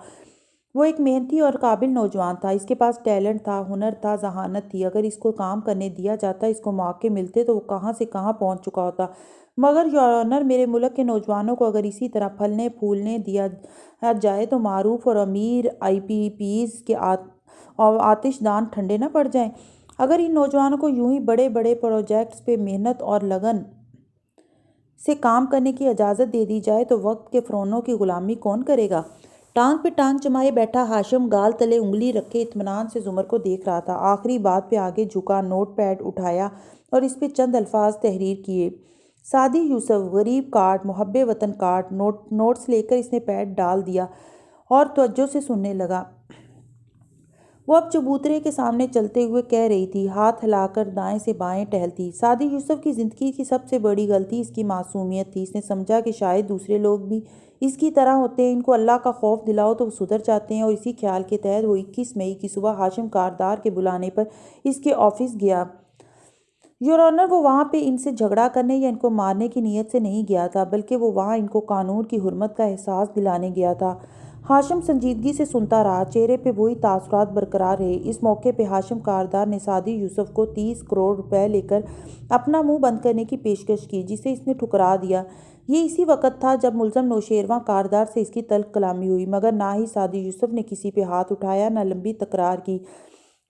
وہ ایک محنتی اور قابل نوجوان تھا، اس کے پاس ٹیلنٹ تھا، ہنر تھا، ذہانت تھی۔ اگر اس کو کام کرنے دیا جاتا، اس کو مواقع ملتے تو وہ کہاں سے کہاں پہنچ چکا ہوتا۔ مگر یور آنر، میرے ملک کے نوجوانوں کو اگر اسی طرح پھلنے پھولنے دیا جائے تو معروف اور امیر IPPs کے آتش دان ٹھنڈے نہ پڑ جائیں۔ اگر ان نوجوانوں کو یوں ہی بڑے بڑے پروجیکٹس پہ محنت اور لگن سے کام کرنے کی اجازت دے دی جائے تو وقت کے فرونوں کی غلامی کون کرے گا؟ ٹانگ پہ ٹانگ جمائے بیٹھا ہاشم گال تلے انگلی رکھے اطمینان سے زمر کو دیکھ رہا تھا۔ آخری بات پہ آگے جھکا، نوٹ پیڈ اٹھایا اور اس پہ چند الفاظ تحریر کیے۔ سعدی یوسف، غریب کارڈ، محب وطن کارڈ۔ نوٹس لے کر اس نے پیڈ ڈال دیا اور توجہ سے سننے لگا۔ وہ اب چبوترے کے سامنے چلتے ہوئے کہہ رہی تھی، ہاتھ ہلا کر دائیں سے بائیں ٹہلتی۔ سعدی یوسف کی زندگی کی سب سے بڑی غلطی اس کی معصومیت تھی۔ اس نے سمجھا کہ شاید دوسرے لوگ بھی اس کی طرح ہوتے ہیں، ان کو اللہ کا خوف دلاؤ تو وہ سدھر جاتے ہیں، اور اسی خیال کے تحت وہ 21 مئی کی صبح ہاشم کاردار کے بلانے پر اس کے آفس گیا۔ یور آنر، وہ وہاں پہ ان سے جھگڑا کرنے یا ان کو مارنے کی نیت سے نہیں گیا تھا، بلکہ وہ وہاں ان کو قانون کی حرمت کا احساس دلانے گیا تھا۔ ہاشم سنجیدگی سے سنتا رہا، چہرے پہ وہی تاثرات برقرار رہے۔ اس موقع پہ ہاشم کاردار نے سعدی یوسف کو 30 کروڑ روپے لے کر اپنا منہ بند کرنے کی پیشکش کی، جسے اس نے ٹھکرا دیا۔ یہ اسی وقت تھا جب ملزم نوشیروان کاردار سے اس کی تلخ کلامی ہوئی، مگر نہ ہی سعدی یوسف نے کسی پہ ہاتھ اٹھایا، نہ لمبی تکرار کی،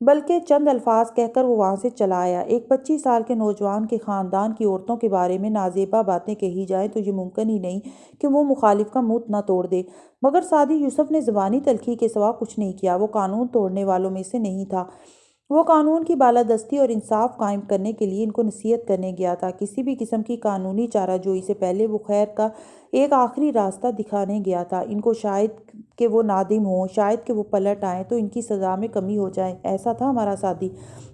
بلکہ چند الفاظ کہہ کر وہ وہاں سے چلا آیا۔ ایک 25 سال کے نوجوان کے خاندان کی عورتوں کے بارے میں نازیبا باتیں کہی جائیں تو یہ ممکن ہی نہیں کہ وہ مخالف کا منہ نہ توڑ دے، مگر سعدی یوسف نے زبانی تلخی کے سوا کچھ نہیں کیا۔ وہ قانون توڑنے والوں میں سے نہیں تھا، وہ قانون کی بالادستی اور انصاف قائم کرنے کے لیے ان کو نصیحت کرنے گیا تھا۔ کسی بھی قسم کی قانونی چارہ جوئی سے پہلے وہ خیر کا ایک آخری راستہ دکھانے گیا تھا۔ ان کو شاید کہ وہ نادم ہوں، شاید کہ وہ پلٹ آئیں تو ان کی سزا میں کمی ہو جائے۔ ایسا تھا ہمارا سعدی،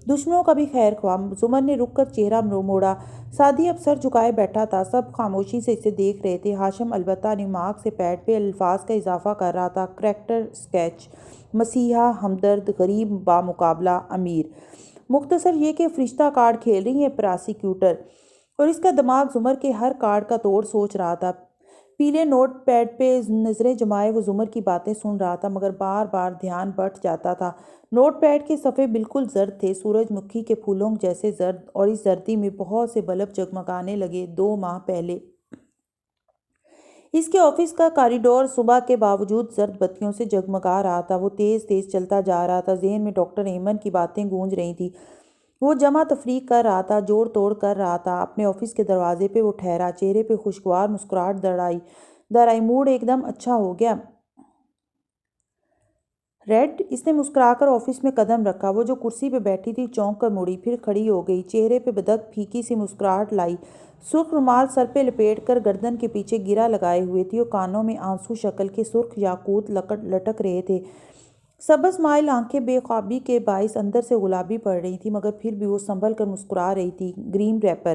دشمنوں کا بھی خیر خواہ۔ زمر نے رک کر چہرہ موڑا۔ سعدی اب سر جھکائے بیٹھا تھا، سب خاموشی سے اسے دیکھ رہے تھے۔ ہاشم البتہ نماک سے پیڈ پہ الفاظ کا اضافہ کر رہا تھا۔ کریکٹر اسکیچ: مسیحا، ہمدرد، غریب بامقابلہ امیر۔ مختصر یہ کہ فرشتہ کارڈ کھیل رہی ہیں پراسیکیوٹر، اور اس کا دماغ زمر کے ہر کارڈ کا توڑ سوچ رہا تھا۔ پیلے نوٹ پیڈ پہ نظریں جمائے وہ زمر کی باتیں سن رہا تھا، مگر بار بار دھیان بٹ جاتا تھا۔ نوٹ پیڈ کے صفحے بالکل زرد تھے، سورج مکھی کے پھولوں جیسے زرد، اور اس زردی میں بہت سے بلب جگمگانے لگے۔ 2 ماہ پہلے اس کے آفس کا کاریڈور صبح کے باوجود زرد بتیوں سے جگمگا رہا تھا۔ وہ تیز تیز چلتا جا رہا تھا، ذہن میں ڈاکٹر ایمن کی باتیں گونج رہی تھیں۔ وہ جمع تفریق کر رہا تھا، جوڑ توڑ کر رہا تھا۔ اپنے آفس کے دروازے پہ وہ ٹھہرا، چہرے پہ خوشگوار مسکراہٹ در آئی۔ موڈ ایک دم اچھا ہو گیا ریڈ؟ اس نے مسکرا کر آفس میں قدم رکھا۔ وہ جو کرسی پہ بیٹھی تھی چونک کر مڑی، پھر کھڑی ہو گئی، چہرے پہ بدک پھیکی سی مسکراہٹ لائی۔ سرخ رومال سر پہ لپیٹ کر گردن کے پیچھے گرہ لگائے ہوئے تھی، اور کانوں میں آنسو شکل کے سرخ یاقوت لٹک رہے تھے۔ سبز مائل آنکھیں بے خوابی کے باعث اندر سے گلابی پڑ رہی تھیں، مگر پھر بھی وہ سنبھل کر مسکرا رہی تھی۔ Green rapper.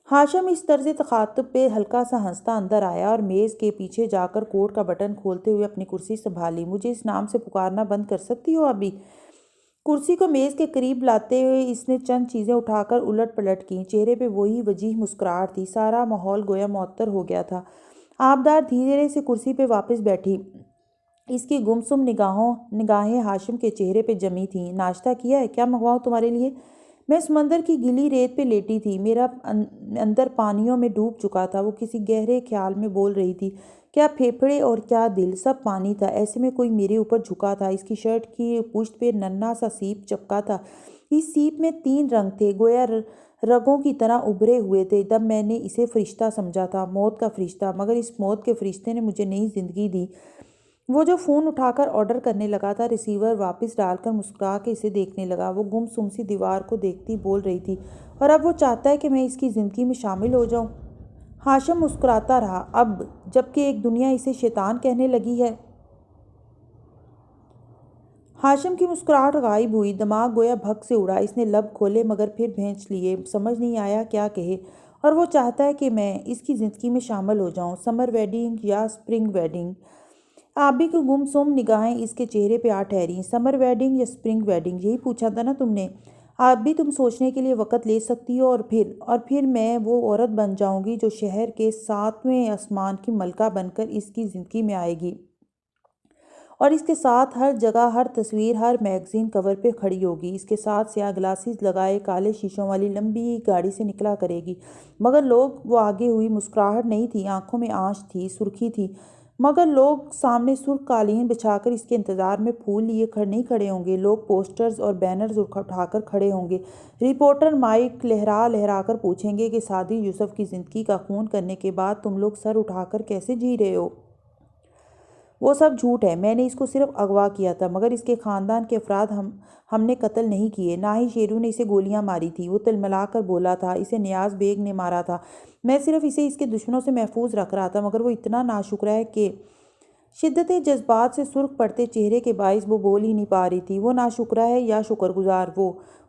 ہاشم اس طرز تخاطب پہ ہلکا سا ہنستا اندر آیا اور میز کے پیچھے جا کر کوٹ کا بٹن کھولتے ہوئے اپنی کرسی سنبھالی۔ مجھے اس نام سے پکارنا بند کر سکتی ہو ابھی؟ کرسی کو میز کے قریب لاتے ہوئے اس نے چند چیزیں اٹھا کر الٹ پلٹ کیں، چہرے پہ وہی وجیح مسکراہٹ تھی۔ سارا ماحول گویا معطر ہو گیا تھا۔ آبدار دھیرے سے کرسی پہ واپس بیٹھی۔ اس کی گمسم نگاہیں ہاشم کے چہرے پہ جمی تھیں۔ ناشتہ کیا ہے؟ کیا منگواؤں تمہارے لیے؟ میں سمندر کی گیلی ریت پہ لیٹی تھی، میرا اندر پانیوں میں ڈوب چکا تھا۔ وہ کسی گہرے خیال میں بول رہی تھی، کیا پھیپھڑے اور کیا دل، سب پانی تھا۔ ایسے میں کوئی میرے اوپر جھکا تھا، اس کی شرٹ کی پشت پہ ننھا سا سیپ چپکا تھا۔ اس سیپ میں 3 رنگ تھے، گویا رگوں کی طرح ابھرے ہوئے تھے۔ تب میں نے اسے فرشتہ سمجھا تھا، موت کا فرشتہ، مگر اس موت کے فرشتے نے مجھے نئی زندگی دی۔ وہ جو فون اٹھا کر آرڈر کرنے لگا تھا، ریسیور واپس ڈال کر مسکرا کے اسے دیکھنے لگا۔ وہ گم سم سی دیوار کو دیکھتی بول رہی تھی، اور اب وہ چاہتا ہے کہ میں اس کی زندگی میں شامل ہو جاؤں۔ ہاشم مسکراتا رہا، اب جب کہ ایک دنیا اسے شیطان کہنے لگی ہے۔ ہاشم کی مسکراہٹ غائب ہوئی، دماغ گویا بھگ سے اڑا۔ اس نے لب کھولے مگر پھر بھینچ لیے، سمجھ نہیں آیا کیا کہے۔ اور وہ چاہتا ہے کہ میں اس کی زندگی میں شامل ہو جاؤں، سمر ویڈنگ یا سپرنگ ویڈنگ۔ آبی کی گم سم نگاہیں اس کے چہرے پہ آ ٹھہریں۔ سمر ویڈنگ یا سپرنگ ویڈنگ، یہی پوچھا تھا نا تم نے؟ آبی، تم سوچنے کے لیے وقت لے سکتی ہو، اور پھر میں وہ عورت بن جاؤں گی جو شہر کے 7ویں آسمان کی ملکہ بن کر اس کی زندگی میں آئے گی، اور اس کے ساتھ ہر جگہ، ہر تصویر، ہر میگزین کور پہ کھڑی ہوگی، اس کے ساتھ سیاہ گلاسز لگائے کالے شیشوں والی لمبی گاڑی سے نکلا کرے گی۔ مگر لوگ، وہ آگے ہوئی، مسکراہٹ نہیں تھی، آنکھوں میں آنچ تھی، سرخی تھی۔ مگر لوگ سامنے سرخ قالین بچھا کر اس کے انتظار میں پھول لیے نہیں کھڑے ہوں گے، لوگ پوسٹرز اور بینرز اٹھا کر کھڑے ہوں گے۔ رپورٹر مائک لہرا لہرا کر پوچھیں گے کہ سعدی یوسف کی زندگی کا خون کرنے کے بعد تم لوگ سر اٹھا کر کیسے جی رہے ہو؟ وہ سب جھوٹ ہے، میں نے اس کو صرف اغوا کیا تھا، مگر اس کے خاندان کے افراد ہم نے قتل نہیں کیے، نہ ہی شیرو نے اسے گولیاں ماری تھی۔ وہ تلملا کر بولا تھا، اسے نیاز بیگ نے مارا تھا، میں صرف اسے اس کے دشمنوں سے محفوظ رکھ رہا تھا۔ مگر وہ اتنا ناشکرا ہے کہ شدت جذبات سے سرخ پڑتے چہرے کے باعث وہ بول ہی نہیں پا رہی تھی۔ وہ ناشکرا ہے یا شکرگزار؟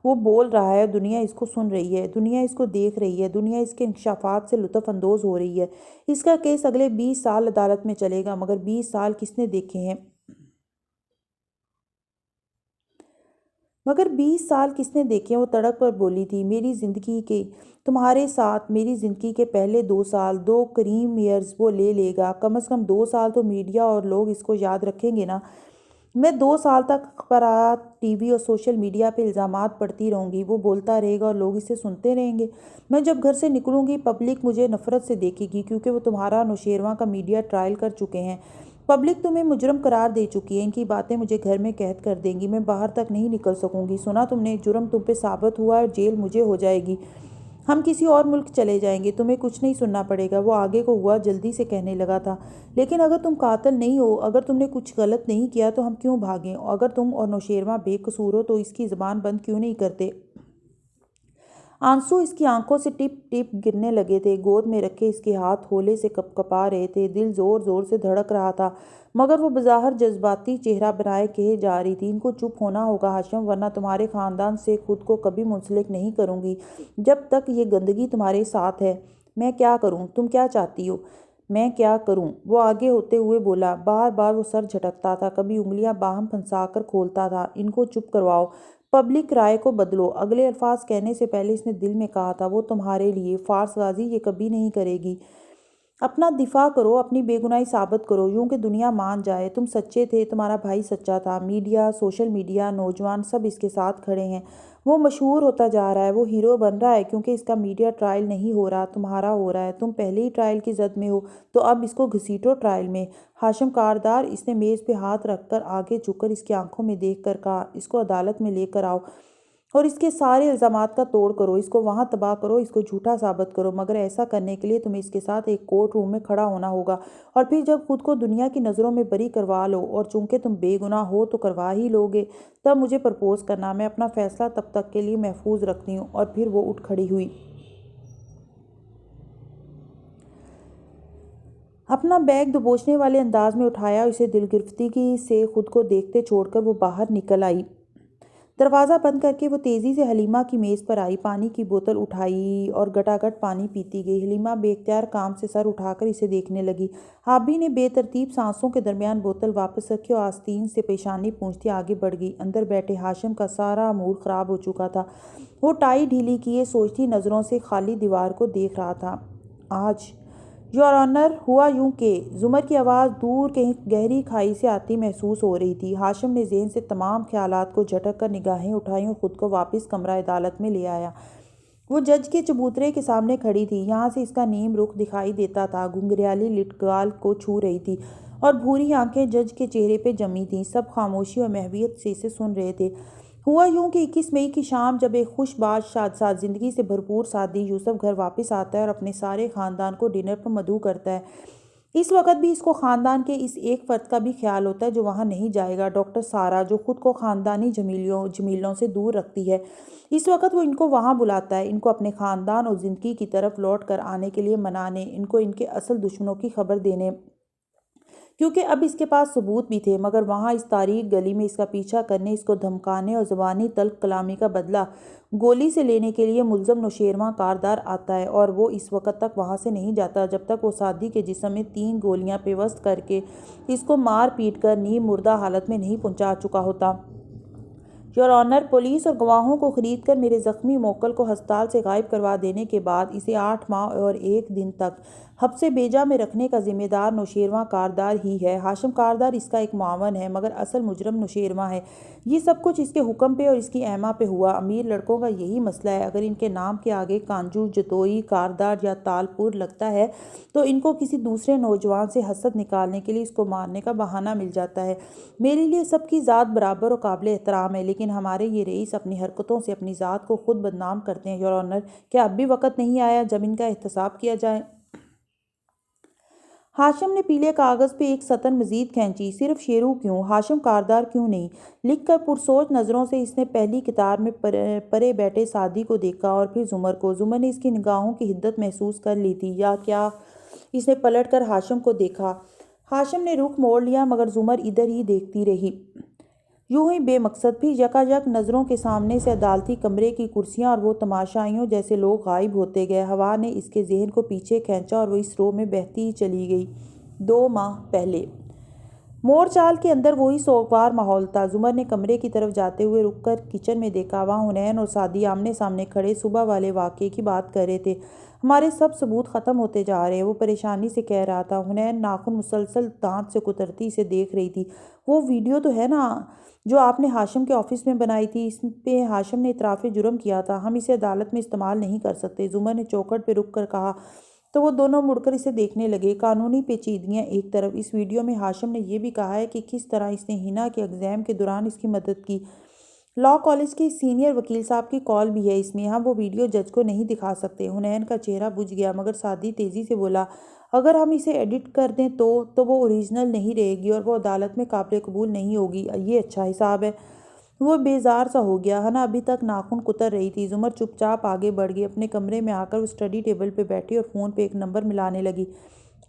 وہ بول رہا ہے، دنیا اس کو سن رہی ہے، دنیا اس کو دیکھ رہی ہے، دنیا اس کے انکشافات سے لطف اندوز ہو رہی ہے۔ اس کا کیس اگلے 20 سال عدالت میں چلے گا، مگر 20 سال کس نے دیکھے ہیں؟ مگر 20 سال کس نے دیکھے؟ وہ تڑپ کر بولی تھی، میری زندگی کے تمہارے ساتھ، میری زندگی کے پہلے 2 سال، 2 کریم ایئرز وہ لے گا، کم از کم 2 سال تو میڈیا اور لوگ اس کو یاد رکھیں گے نا۔ میں 2 سال تک اخبارات، ٹی وی اور سوشل میڈیا پہ الزامات پڑھتی رہوں گی، وہ بولتا رہے گا اور لوگ اسے سنتے رہیں گے۔ میں جب گھر سے نکلوں گی، پبلک مجھے نفرت سے دیکھے گی، کیونکہ وہ تمہارا نوشیروان کا میڈیا ٹرائل کر چکے ہیں۔ پبلک تمہیں مجرم قرار دے چکی ہے، ان کی باتیں مجھے گھر میں قید کر دیں گی، میں باہر تک نہیں نکل سکوں گی۔ سنا تم نے؟ جرم تم پہ ثابت ہوا ہے اور جیل مجھے ہو جائے گی، ہم کسی اور ملک چلے جائیں گے، تمہیں کچھ نہیں سننا پڑے گا۔ وہ آگے کو ہوا، جلدی سے کہنے لگا تھا، لیکن اگر تم قاتل نہیں ہو، اگر تم نے کچھ غلط نہیں کیا تو ہم کیوں بھاگیں؟ اگر تم اور نوشیروان بے قصور ہو تو اس کی زبان بند کیوں نہیں کرتے؟ آنسو اس کی آنکھوں سے ٹپ ٹپ گرنے لگے تھے، گود میں رکھے اس کے ہاتھ ہولے سے کپ کپا رہے تھے، دل زور زور سے دھڑک رہا تھا، مگر وہ بظاہر جذباتی چہرہ بنائے کہے جا رہی تھی، ان کو چپ ہونا ہوگا ہاشم، ورنہ تمہارے خاندان سے خود کو کبھی منسلک نہیں کروں گی جب تک یہ گندگی تمہارے ساتھ ہے۔ میں کیا کروں؟ تم کیا چاہتی ہو میں کیا کروں؟ وہ آگے ہوتے ہوئے بولا۔ بار بار وہ سر جھٹکتا تھا، کبھی انگلیاں باہم پھنسا کر کھولتا تھا۔ ان کو چپ کرواؤ، پبلک رائے کو بدلو۔ اگلے الفاظ کہنے سے پہلے اس نے دل میں کہا تھا، وہ تمہارے لیے فارس غازی یہ کبھی نہیں کرے گی۔ اپنا دفاع کرو، اپنی بے گناہی ثابت کرو، یوں کہ دنیا مان جائے تم سچے تھے، تمہارا بھائی سچا تھا۔ میڈیا، سوشل میڈیا، نوجوان سب اس کے ساتھ کھڑے ہیں۔ وہ مشہور ہوتا جا رہا ہے، وہ ہیرو بن رہا ہے، کیونکہ اس کا میڈیا ٹرائل نہیں ہو رہا، تمہارا ہو رہا ہے۔ تم پہلے ہی ٹرائل کی زد میں ہو، تو اب اس کو گھسیٹو ٹرائل میں۔ ہاشم کاردار، اس نے میز پہ ہاتھ رکھ کر آگے جھک کر اس کی آنکھوں میں دیکھ کر کہا، اس کو عدالت میں لے کر آؤ اور اس کے سارے الزامات کا توڑ کرو، اس کو وہاں تباہ کرو، اس کو جھوٹا ثابت کرو، مگر ایسا کرنے کے لیے تمہیں اس کے ساتھ ایک کورٹ روم میں کھڑا ہونا ہوگا، اور پھر جب خود کو دنیا کی نظروں میں بری کروا لو، اور چونکہ تم بے گناہ ہو تو کروا ہی لوگے، تب مجھے پرپوز کرنا، میں اپنا فیصلہ تب تک کے لیے محفوظ رکھتی ہوں۔ اور پھر وہ اٹھ کھڑی ہوئی، اپنا بیگ دبوچنے والے انداز میں اٹھایا، اسے دل گرفتگی سے خود کو دیکھتے چھوڑ کر وہ باہر نکل آئی۔ دروازہ بند کر کے وہ تیزی سے حلیمہ کی میز پر آئی، پانی کی بوتل اٹھائی اور گٹاگٹ پانی پیتی گئی۔ حلیمہ بے اختیار کام سے سر اٹھا کر اسے دیکھنے لگی۔ آبی نے بے ترتیب سانسوں کے درمیان بوتل واپس رکھی اور آستین سے پیشانی پونچھتی آگے بڑھ گئی۔ اندر بیٹھے ہاشم کا سارا موڈ خراب ہو چکا تھا، وہ ٹائی ڈھیلی کیے سوچتی نظروں سے خالی دیوار کو دیکھ رہا تھا۔ آج یور آنر، ہوا یوں کہ زمر کی آواز دور کہیں گہری کھائی سے آتی محسوس ہو رہی تھی۔ ہاشم نے ذہن سے تمام خیالات کو جھٹک کر نگاہیں اٹھائیں اور خود کو واپس کمرہ عدالت میں لے آیا۔ وہ جج کے چبوترے کے سامنے کھڑی تھی۔ یہاں سے اس کا نیم رخ دکھائی دیتا تھا، گھنگریالی لٹ گال کو چھو رہی تھی اور بھوری آنکھیں جج کے چہرے پہ جمی تھیں۔ سب خاموشی اور محویت سے اسے سن رہے تھے۔ ہوا یوں کہ 21 مئی کی شام جب ایک خوش باش شاد زندگی سے بھرپور سعدی یوسف گھر واپس آتا ہے اور اپنے سارے خاندان کو ڈنر پر مدعو کرتا ہے، اس وقت بھی اس کو خاندان کے اس ایک فرد کا بھی خیال ہوتا ہے جو وہاں نہیں جائے گا، ڈاکٹر سارہ، جو خود کو خاندانی جمیلوں سے دور رکھتی ہے۔ اس وقت وہ ان کو وہاں بلاتا ہے، ان کو اپنے خاندان اور زندگی کی طرف لوٹ کر آنے کے لیے منانے، ان کو ان کے اصل دشمنوں کی خبر دینے، کیونکہ اب اس کے پاس ثبوت بھی تھے۔ مگر وہاں اس تاریک گلی میں اس کا پیچھا کرنے، اس کو دھمکانے اور زبانی تلخ کلامی کا بدلہ گولی سے لینے کے لیے ملزم نوشیروان کاردار آتا ہے، اور وہ اس وقت تک وہاں سے نہیں جاتا جب تک وہ سعدی کے جسم میں 3 گولیاں پیوست کر کے اس کو مار پیٹ کر نیم مردہ حالت میں نہیں پہنچا چکا ہوتا۔ یور آنر، پولیس اور گواہوں کو خرید کر میرے زخمی موکل کو ہسپتال سے غائب کروا دینے کے بعد اسے 8 ماہ اور 1 دن تک حبس بیجا میں رکھنے کا ذمہ دار نوشیروان کاردار ہی ہے۔ ہاشم کاردار اس کا ایک معاون ہے، مگر اصل مجرم نوشیروان ہے۔ یہ سب کچھ اس کے حکم پہ اور اس کی ایما پہ ہوا۔ امیر لڑکوں کا یہی مسئلہ ہے، اگر ان کے نام کے آگے کانجو، جتوئی، کاردار یا تالپور لگتا ہے تو ان کو کسی دوسرے نوجوان سے حسد نکالنے کے لیے اس کو مارنے کا بہانہ مل جاتا ہے۔ میرے لیے سب کی ذات برابر اور قابل احترام ہے، لیکن ہمارے یہ رئیس اپنی حرکتوں سے اپنی ذات کو خود بدنام کرتے ہیں۔ یور آنر، کیا اب بھی وقت نہیں آیا جب ان کا احتساب کیا جائے؟ ہاشم نے پیلے کاغذ پہ ایک سطر مزید کھینچی۔ صرف شیرو کیوں؟ ہاشم کاردار کیوں نہیں؟ لکھ کر پرسوچ نظروں سے اس نے پہلی قطار میں پرے بیٹھے سعدی کو دیکھا اور پھر زمر کو۔ زمر نے اس کی نگاہوں کی حدت محسوس کر لی تھی یا کیا؟ اس نے پلٹ کر ہاشم کو دیکھا۔ ہاشم نے رخ موڑ لیا، مگر زمر ادھر ہی دیکھتی رہی، یوں ہی بے مقصد۔ پھر یکایک نظروں کے سامنے سے عدالتی کمرے کی کرسیاں اور وہ تماشائیوں جیسے لوگ غائب ہوتے گئے۔ ہوا نے اس کے ذہن کو پیچھے کھینچا اور وہ اس رو میں بہتی ہی چلی گئی۔ 2 ماہ پہلے مور چال کے اندر وہی سوگوار ماحول تھا۔ زمر نے کمرے کی طرف جاتے ہوئے رک کر کچن میں دیکھا۔ وہاں حنین اور سعدی آمنے سامنے کھڑے صبح والے واقعے کی بات کر رہے تھے۔ ہمارے سب ثبوت ختم ہوتے جا رہے ہیں، وہ پریشانی سے کہہ رہا تھا۔ حنین ناخن مسلسل دانت سے کترتی اسے دیکھ رہی تھی۔ وہ ویڈیو تو ہے نا جو آپ نے ہاشم کے آفس میں بنائی تھی، اس پہ ہاشم نے اعتراف جرم کیا تھا، ہم اسے عدالت میں استعمال نہیں کر سکتے۔ زمر نے چوکھٹ پہ رک کر کہا تو وہ دونوں مڑ کر اسے دیکھنے لگے۔ قانونی پیچیدگیاں ایک طرف، اس ویڈیو میں ہاشم نے یہ بھی کہا ہے کہ کس طرح اس نے ہنا کے ایگزام کے دوران اس کی مدد کی۔ لاء کالج کے سینئر وکیل صاحب کی کال بھی ہے اس میں، ہم وہ ویڈیو جج کو نہیں دکھا سکتے۔ حنین کا چہرہ بجھ گیا، مگر سعدی تیزی سے بولا، اگر ہم اسے ایڈٹ کر دیں تو وہ اوریجنل نہیں رہے گی اور وہ عدالت میں قابل قبول نہیں ہوگی۔ یہ اچھا حساب ہے۔ وہ بیزار سا ہو گیا۔ ہنا ابھی تک ناخن کتر رہی تھی۔ زمر چپ چاپ آگے بڑھ گئی۔ اپنے کمرے میں آ کر وہ اسٹڈی ٹیبل پہ بیٹھی اور فون پہ ایک نمبر ملانے لگی۔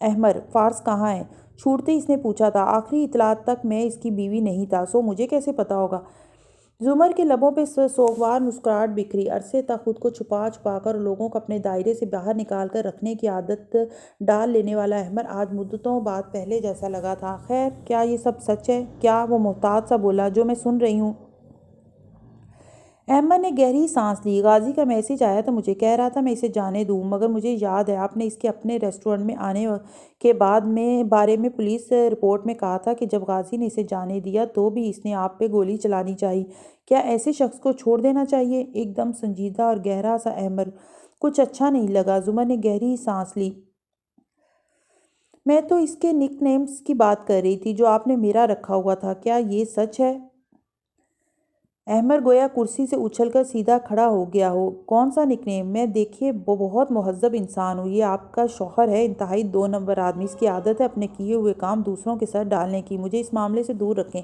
احمر، فارس کہاں ہے؟ چھوٹتے اس نے پوچھا تھا۔ آخری اطلاعات تک میں اس کی بیوی نہیں تھا، سو مجھے کیسے پتا ہوگا؟ زمر کے لبوں پہ سوگوار مسکراہٹ بکھری۔ عرصے تک خود کو چھپا چھپا کر اور لوگوں کو اپنے دائرے سے باہر نکال کر رکھنے کی عادت ڈال لینے والا احمر آج مدتوں بعد پہلے جیسا لگا تھا۔ خیر، کیا یہ سب سچ ہے؟ کیا؟ وہ محتاط سا بولا، جو میں سن رہی ہوں۔ احمد نے گہری سانس لی۔ غازی کا میسج آیا تھا مجھے، کہہ رہا تھا میں اسے جانے دوں، مگر مجھے یاد ہے آپ نے اس کے اپنے ریسٹورنٹ میں آنے کے بارے میں پولیس رپورٹ میں کہا تھا کہ جب غازی نے اسے جانے دیا تو بھی اس نے آپ پہ گولی چلانی چاہی۔ کیا ایسے شخص کو چھوڑ دینا چاہیے؟ ایک دم سنجیدہ اور گہرا سا احمد، کچھ اچھا نہیں لگا۔ زمر نے گہری سانس لی۔ میں تو اس کے نک نیمز کی بات کر رہی تھی جو آپ نے میرا رکھا ہوا تھا، کیا یہ سچ ہے؟ احمد گویا کرسی سے اچھل کر سیدھا کھڑا ہو گیا ہو۔ کون سا نک نیم؟ میں دیکھیے بہت مہذب انسان ہوں، یہ آپ کا شوہر ہے، انتہائی 2 نمبر آدمی، اس کی عادت ہے اپنے کیے ہوئے کام دوسروں کے سر ڈالنے کی، مجھے اس معاملے سے دور رکھیں۔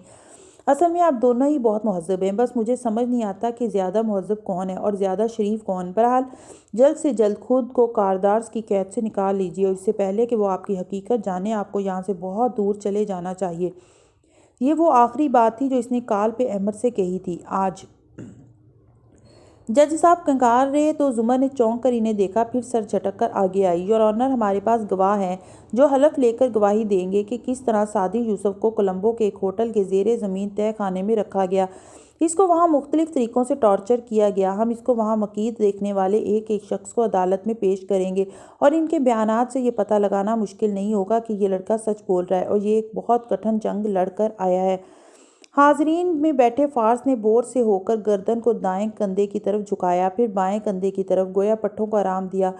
اصل میں آپ دونوں ہی بہت مہذب ہیں، بس مجھے سمجھ نہیں آتا کہ زیادہ مہذب کون ہے اور زیادہ شریف کون۔ بہرحال جلد سے جلد خود کو کاردارز کی قید سے نکال لیجیے، اور اس سے پہلے کہ وہ آپ کی حقیقت جانے آپ کو یہاں سے بہت دور چلے جانا چاہیے۔ یہ وہ آخری بات تھی جو اس نے کال پہ احمد سے کہی تھی۔ آج جج صاحب کنگال رہے تو زمر نے چونک کر انہیں دیکھا، پھر سر جھٹک کر آگے آئی۔ یور آنر، ہمارے پاس گواہ ہیں جو حلف لے کر گواہی دیں گے کہ کس طرح سعدی یوسف کو کولمبو کے ایک ہوٹل کے زیر زمین تہہ خانے میں رکھا گیا۔ اس کو وہاں مختلف طریقوں سے ٹارچر کیا گیا۔ ہم اس کو وہاں مقید دیکھنے والے ایک ایک شخص کو عدالت میں پیش کریں گے اور ان کے بیانات سے یہ پتہ لگانا مشکل نہیں ہوگا کہ یہ لڑکا سچ بول رہا ہے اور یہ ایک بہت کٹھن جنگ لڑ کر آیا ہے۔ حاضرین میں بیٹھے فارس نے بور سے ہو کر گردن کو دائیں کندھے کی طرف جھکایا، پھر بائیں کندھے کی طرف، گویا پٹھوں کو آرام دیا،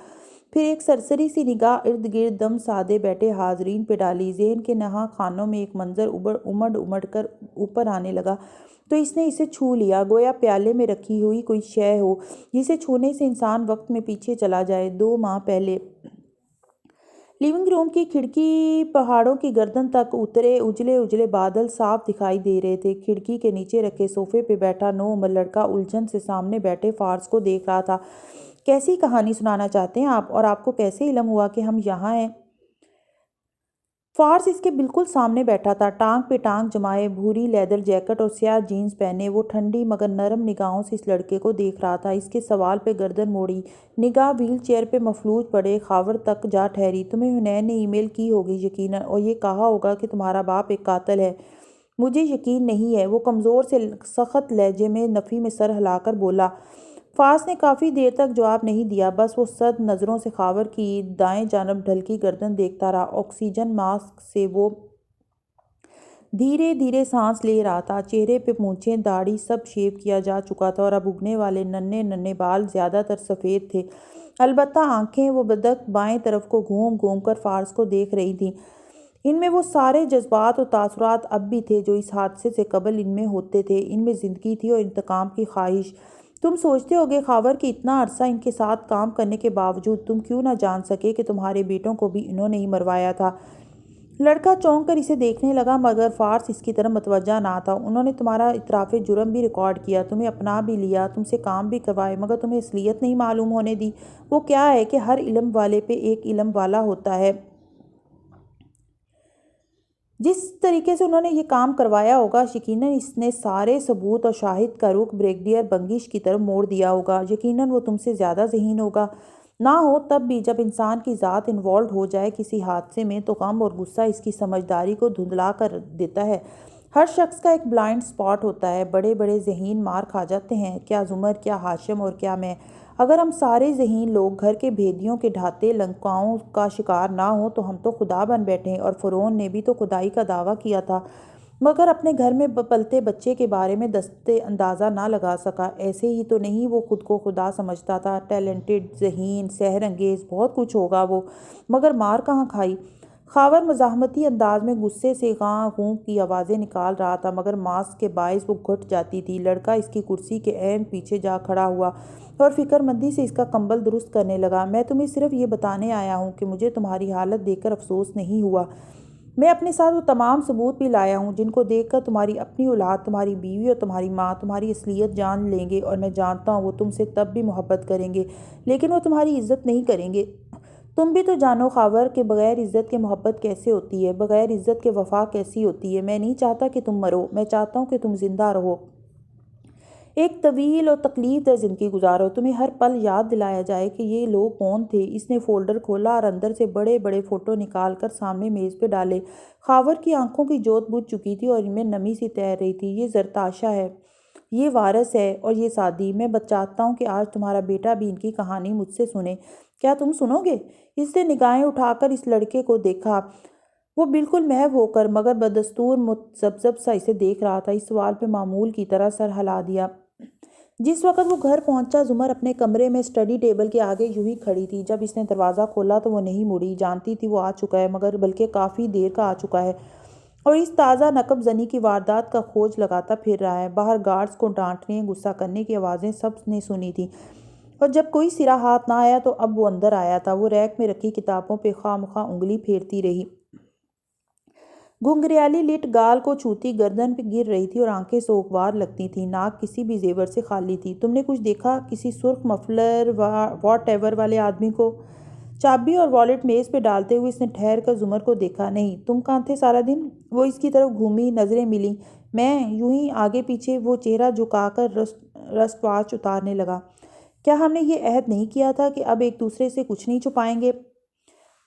پھر ایک سرسری سی نگاہ ارد گرد دم سادے بیٹھے حاضرین پہ ڈالی۔ ذہن کے نہاں خانوں میں ایک منظر امڑ امڑ کر اوپر آنے لگا تو اس نے اسے چھو لیا، گویا پیالے میں رکھی ہوئی کوئی شے ہو جسے چھونے سے انسان وقت میں پیچھے چلا جائے۔ 2 ماہ پہلے لیونگ روم کی کھڑکی پہاڑوں کی گردن تک اترے اجلے اجلے بادل صاف دکھائی دے رہے تھے۔ کھڑکی کے نیچے رکھے صوفے پہ بیٹھا 9 عمر لڑکا الجھن سے سامنے بیٹھے فارس کو دیکھ رہا تھا۔ کیسی کہانی سنانا چاہتے ہیں آپ، اور آپ کو کیسے علم ہوا کہ ہم یہاں ہیں؟ فارس اس کے بالکل سامنے بیٹھا تھا، ٹانگ پہ ٹانگ جمائے، بھوری لیدر جیکٹ اور سیاہ جینز پہنے۔ وہ ٹھنڈی مگر نرم نگاہوں سے اس لڑکے کو دیکھ رہا تھا۔ اس کے سوال پہ گردن موڑی، نگاہ وہیل چیئر پہ مفلوج پڑے خاور تک جا ٹھہری۔ تمہیں حنین نے ای میل کی ہوگی یقیناً، اور یہ کہا ہوگا کہ تمہارا باپ ایک قاتل ہے۔ مجھے یقین نہیں ہے، وہ کمزور سے سخت لہجے میں نفی میں سر ہلا کر بولا۔ فارس نے کافی دیر تک جواب نہیں دیا، بس وہ سرد نظروں سے خاور کی دائیں جانب ڈھلکی گردن دیکھتا رہا۔ آکسیجن ماسک سے وہ دھیرے دھیرے سانس لے رہا تھا۔ چہرے پہ مونچھیں، داڑھی سب شیو کیا جا چکا تھا اور اب اگنے والے ننھے ننھے بال زیادہ تر سفید تھے، البتہ آنکھیں وہ بدک بائیں طرف کو گھوم گھوم کر فارس کو دیکھ رہی تھیں۔ ان میں وہ سارے جذبات اور تاثرات اب بھی تھے جو اس حادثے سے قبل ان میں ہوتے تھے۔ ان میں زندگی تھی اور انتقام کی خواہش۔ تم سوچتے ہوگے خاور کہ اتنا عرصہ ان کے ساتھ کام کرنے کے باوجود تم کیوں نہ جان سکے کہ تمہارے بیٹوں کو بھی انہوں نے ہی مروایا تھا؟ لڑکا چونک کر اسے دیکھنے لگا، مگر فارس اس کی طرف متوجہ نہ تھا۔ انہوں نے تمہارا اعتراف جرم بھی ریکارڈ کیا، تمہیں اپنا بھی لیا، تم سے کام بھی کروائے، مگر تمہیں اصلیت نہیں معلوم ہونے دی۔ وہ کیا ہے کہ ہر علم والے پہ ایک علم والا ہوتا ہے۔ جس طریقے سے انہوں نے یہ کام کروایا ہوگا، یقیناً اس نے سارے ثبوت اور شاہد کا رخ بریگیڈیئر بنگش کی طرف موڑ دیا ہوگا۔ یقیناً وہ تم سے زیادہ ذہین ہوگا۔ نہ ہو تب بھی جب انسان کی ذات انوالوڈ ہو جائے کسی حادثے میں تو غم اور غصہ اس کی سمجھداری کو دھندلا کر دیتا ہے۔ ہر شخص کا ایک بلائنڈ سپاٹ ہوتا ہے۔ بڑے بڑے ذہین مار کھا جاتے ہیں، کیا زمر، کیا ہاشم اور کیا میں۔ اگر ہم سارے ذہین لوگ گھر کے بھیدیوں کے ڈھاتے لنکاؤں کا شکار نہ ہوں تو ہم تو خدا بن بیٹھیں۔ اور فرعون نے بھی تو خدائی کا دعویٰ کیا تھا، مگر اپنے گھر میں پلتے بچے کے بارے میں دست اندازہ نہ لگا سکا۔ ایسے ہی تو نہیں وہ خود کو خدا سمجھتا تھا؟ ٹیلنٹڈ، ذہین، سحر انگیز، بہت کچھ ہوگا وہ، مگر مار کہاں کھائی؟ خاور مزاحمتی انداز میں غصے سے غاں غوں کی آوازیں نکال رہا تھا، مگر ماسک کے باعث وہ گھٹ جاتی تھی۔ لڑکا اس کی کرسی کے عین پیچھے جا کھڑا ہوا اور فکر مندی سے اس کا کمبل درست کرنے لگا۔ میں تمہیں صرف یہ بتانے آیا ہوں کہ مجھے تمہاری حالت دیکھ کر افسوس نہیں ہوا۔ میں اپنے ساتھ وہ تمام ثبوت بھی لایا ہوں جن کو دیکھ کر تمہاری اپنی اولاد، تمہاری بیوی اور تمہاری ماں تمہاری اصلیت جان لیں گے، اور میں جانتا ہوں وہ تم سے تب بھی محبت کریں گے، لیکن وہ تمہاری عزت نہیں کریں گے۔ تم بھی تو جانو خاور کہ بغیر عزت کے محبت کیسے ہوتی ہے، بغیر عزت کے وفا کیسی ہوتی ہے۔ میں نہیں چاہتا کہ تم مرو، میں چاہتا ہوں کہ تم زندہ رہو، ایک طویل اور تکلیف دہ زندگی گزارو، تمہیں ہر پل یاد دلایا جائے کہ یہ لوگ کون تھے۔ اس نے فولڈر کھولا اور اندر سے بڑے بڑے فوٹو نکال کر سامنے میز پہ ڈالے۔ خاور کی آنکھوں کی جوت بجھ چکی تھی اور ان میں نمی سی تیر رہی تھی۔ یہ زرتاشا ہے، یہ وارث ہے، اور یہ سعدی۔ میں چاہتا ہوں کہ آج تمہارا بیٹا بھی ان کی کہانی مجھ سے سنے۔ کیا تم سنو گے؟ اس نے نگاہیں اٹھا کر اس لڑکے کو دیکھا۔ وہ بالکل محو ہو کر مگر بدستور متذبذب سا اسے دیکھ رہا تھا۔ اس سوال پہ معمول کی طرح سر ہلا دیا۔ جس وقت وہ گھر پہنچا زمر اپنے کمرے میں اسٹڈی ٹیبل کے آگے یوں ہی کھڑی تھی۔ جب اس نے دروازہ کھولا تو وہ نہیں مڑی، جانتی تھی وہ آ چکا ہے، مگر بلکہ کافی دیر کا آ چکا ہے اور اس تازہ نقب زنی کی واردات کا کھوج لگاتا پھر رہا ہے۔ باہر گارڈز کو ڈانٹنے، غصہ کرنے کی آوازیں سب نے سنی تھیں، اور جب کوئی سرا ہاتھ نہ آیا تو اب وہ اندر آیا تھا۔ وہ ریک میں رکھی کتابوں پہ خواہ مخواہ انگلی پھیرتی رہی۔ گھنگریالی لٹ گال کو چھوتی گردن پہ گر رہی تھی اور آنکھیں سوگوار لگتی تھیں۔ ناک کسی بھی زیور سے خالی تھی۔ تم نے کچھ دیکھا کسی سرخ مفلر واٹ ایور والے آدمی کو؟ چابی اور والیٹ میز پہ ڈالتے ہوئے اس نے ٹھہر کر زمر کو دیکھا۔ نہیں، تم کہاں تھے سارا دن؟ وہ اس کی طرف گھومی، نظریں ملیں۔ میں یوں ہی آگے پیچھے۔ وہ چہرہ جھکا کر رسٹ واچ اتارنے لگا۔ کیا ہم نے یہ عہد نہیں کیا تھا کہ اب ایک دوسرے سے کچھ نہیں چھپائیں گے؟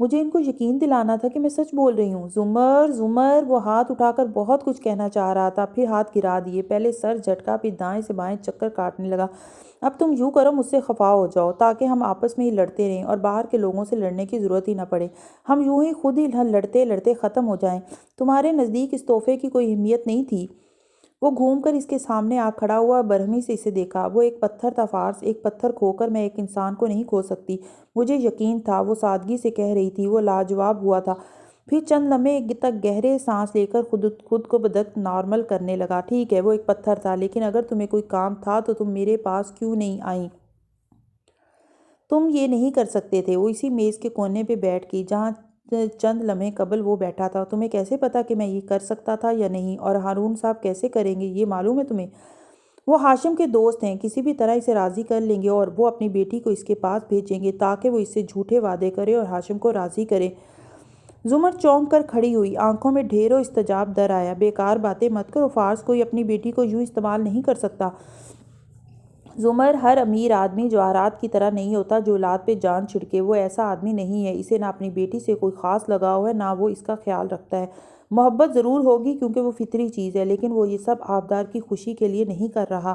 مجھے ان کو یقین دلانا تھا کہ میں سچ بول رہی ہوں۔ زمر زمر، وہ ہاتھ اٹھا کر بہت کچھ کہنا چاہ رہا تھا، پھر ہاتھ گرا دیے، پہلے سر جھٹکا، پھر دائیں سے بائیں چکر کاٹنے لگا۔ اب تم یوں کرو، مجھ سے خفا ہو جاؤ تاکہ ہم آپس میں ہی لڑتے رہیں اور باہر کے لوگوں سے لڑنے کی ضرورت ہی نہ پڑے، ہم یوں ہی خود ہی لڑتے لڑتے ختم ہو جائیں۔ تمہارے نزدیک اس تحفے کی کوئی اہمیت نہیں تھی؟ وہ گھوم کر اس کے سامنے آ کھڑا ہوا، برہمی سے اسے دیکھا۔ وہ ایک پتھر تھا فارس، ایک پتھر کھو کر میں ایک انسان کو نہیں کھو سکتی۔ مجھے یقین تھا، وہ سادگی سے کہہ رہی تھی۔ وہ لاجواب ہوا تھا، پھر چند لمحے تک گہرے سانس لے کر خود کو بدک نارمل کرنے لگا۔ ٹھیک ہے، وہ ایک پتھر تھا، لیکن اگر تمہیں کوئی کام تھا تو تم میرے پاس کیوں نہیں آئیں؟ تم یہ نہیں کر سکتے تھے۔ وہ اسی میز کے کونے پہ بیٹھ گئی جہاں چند لمحے قبل وہ بیٹھا تھا۔ تمہیں کیسے پتا کہ میں یہ کر سکتا تھا یا نہیں؟ اور ہارون صاحب کیسے کریں گے یہ معلوم ہے تمہیں؟ وہ ہاشم کے دوست ہیں، کسی بھی طرح اسے راضی کر لیں گے اور وہ اپنی بیٹی کو اس کے پاس بھیجیں گے تاکہ وہ اس سے جھوٹے وعدے کرے اور ہاشم کو راضی کرے۔ زمر چونک کر کھڑی ہوئی، آنکھوں میں ڈھیروں استجاب در آیا۔ بیکار باتیں مت کرو فارس، کوئی اپنی بیٹی کو یوں استعمال نہیں کر سکتا۔ زمر، ہر امیر آدمی جواہرات کی طرح نہیں ہوتا جو اولاد پہ جان چھڑکے۔ وہ ایسا آدمی نہیں ہے، اسے نہ اپنی بیٹی سے کوئی خاص لگاؤ ہے، نہ وہ اس کا خیال رکھتا ہے۔ محبت ضرور ہوگی کیونکہ وہ فطری چیز ہے، لیکن وہ یہ سب آبدار کی خوشی کے لیے نہیں کر رہا۔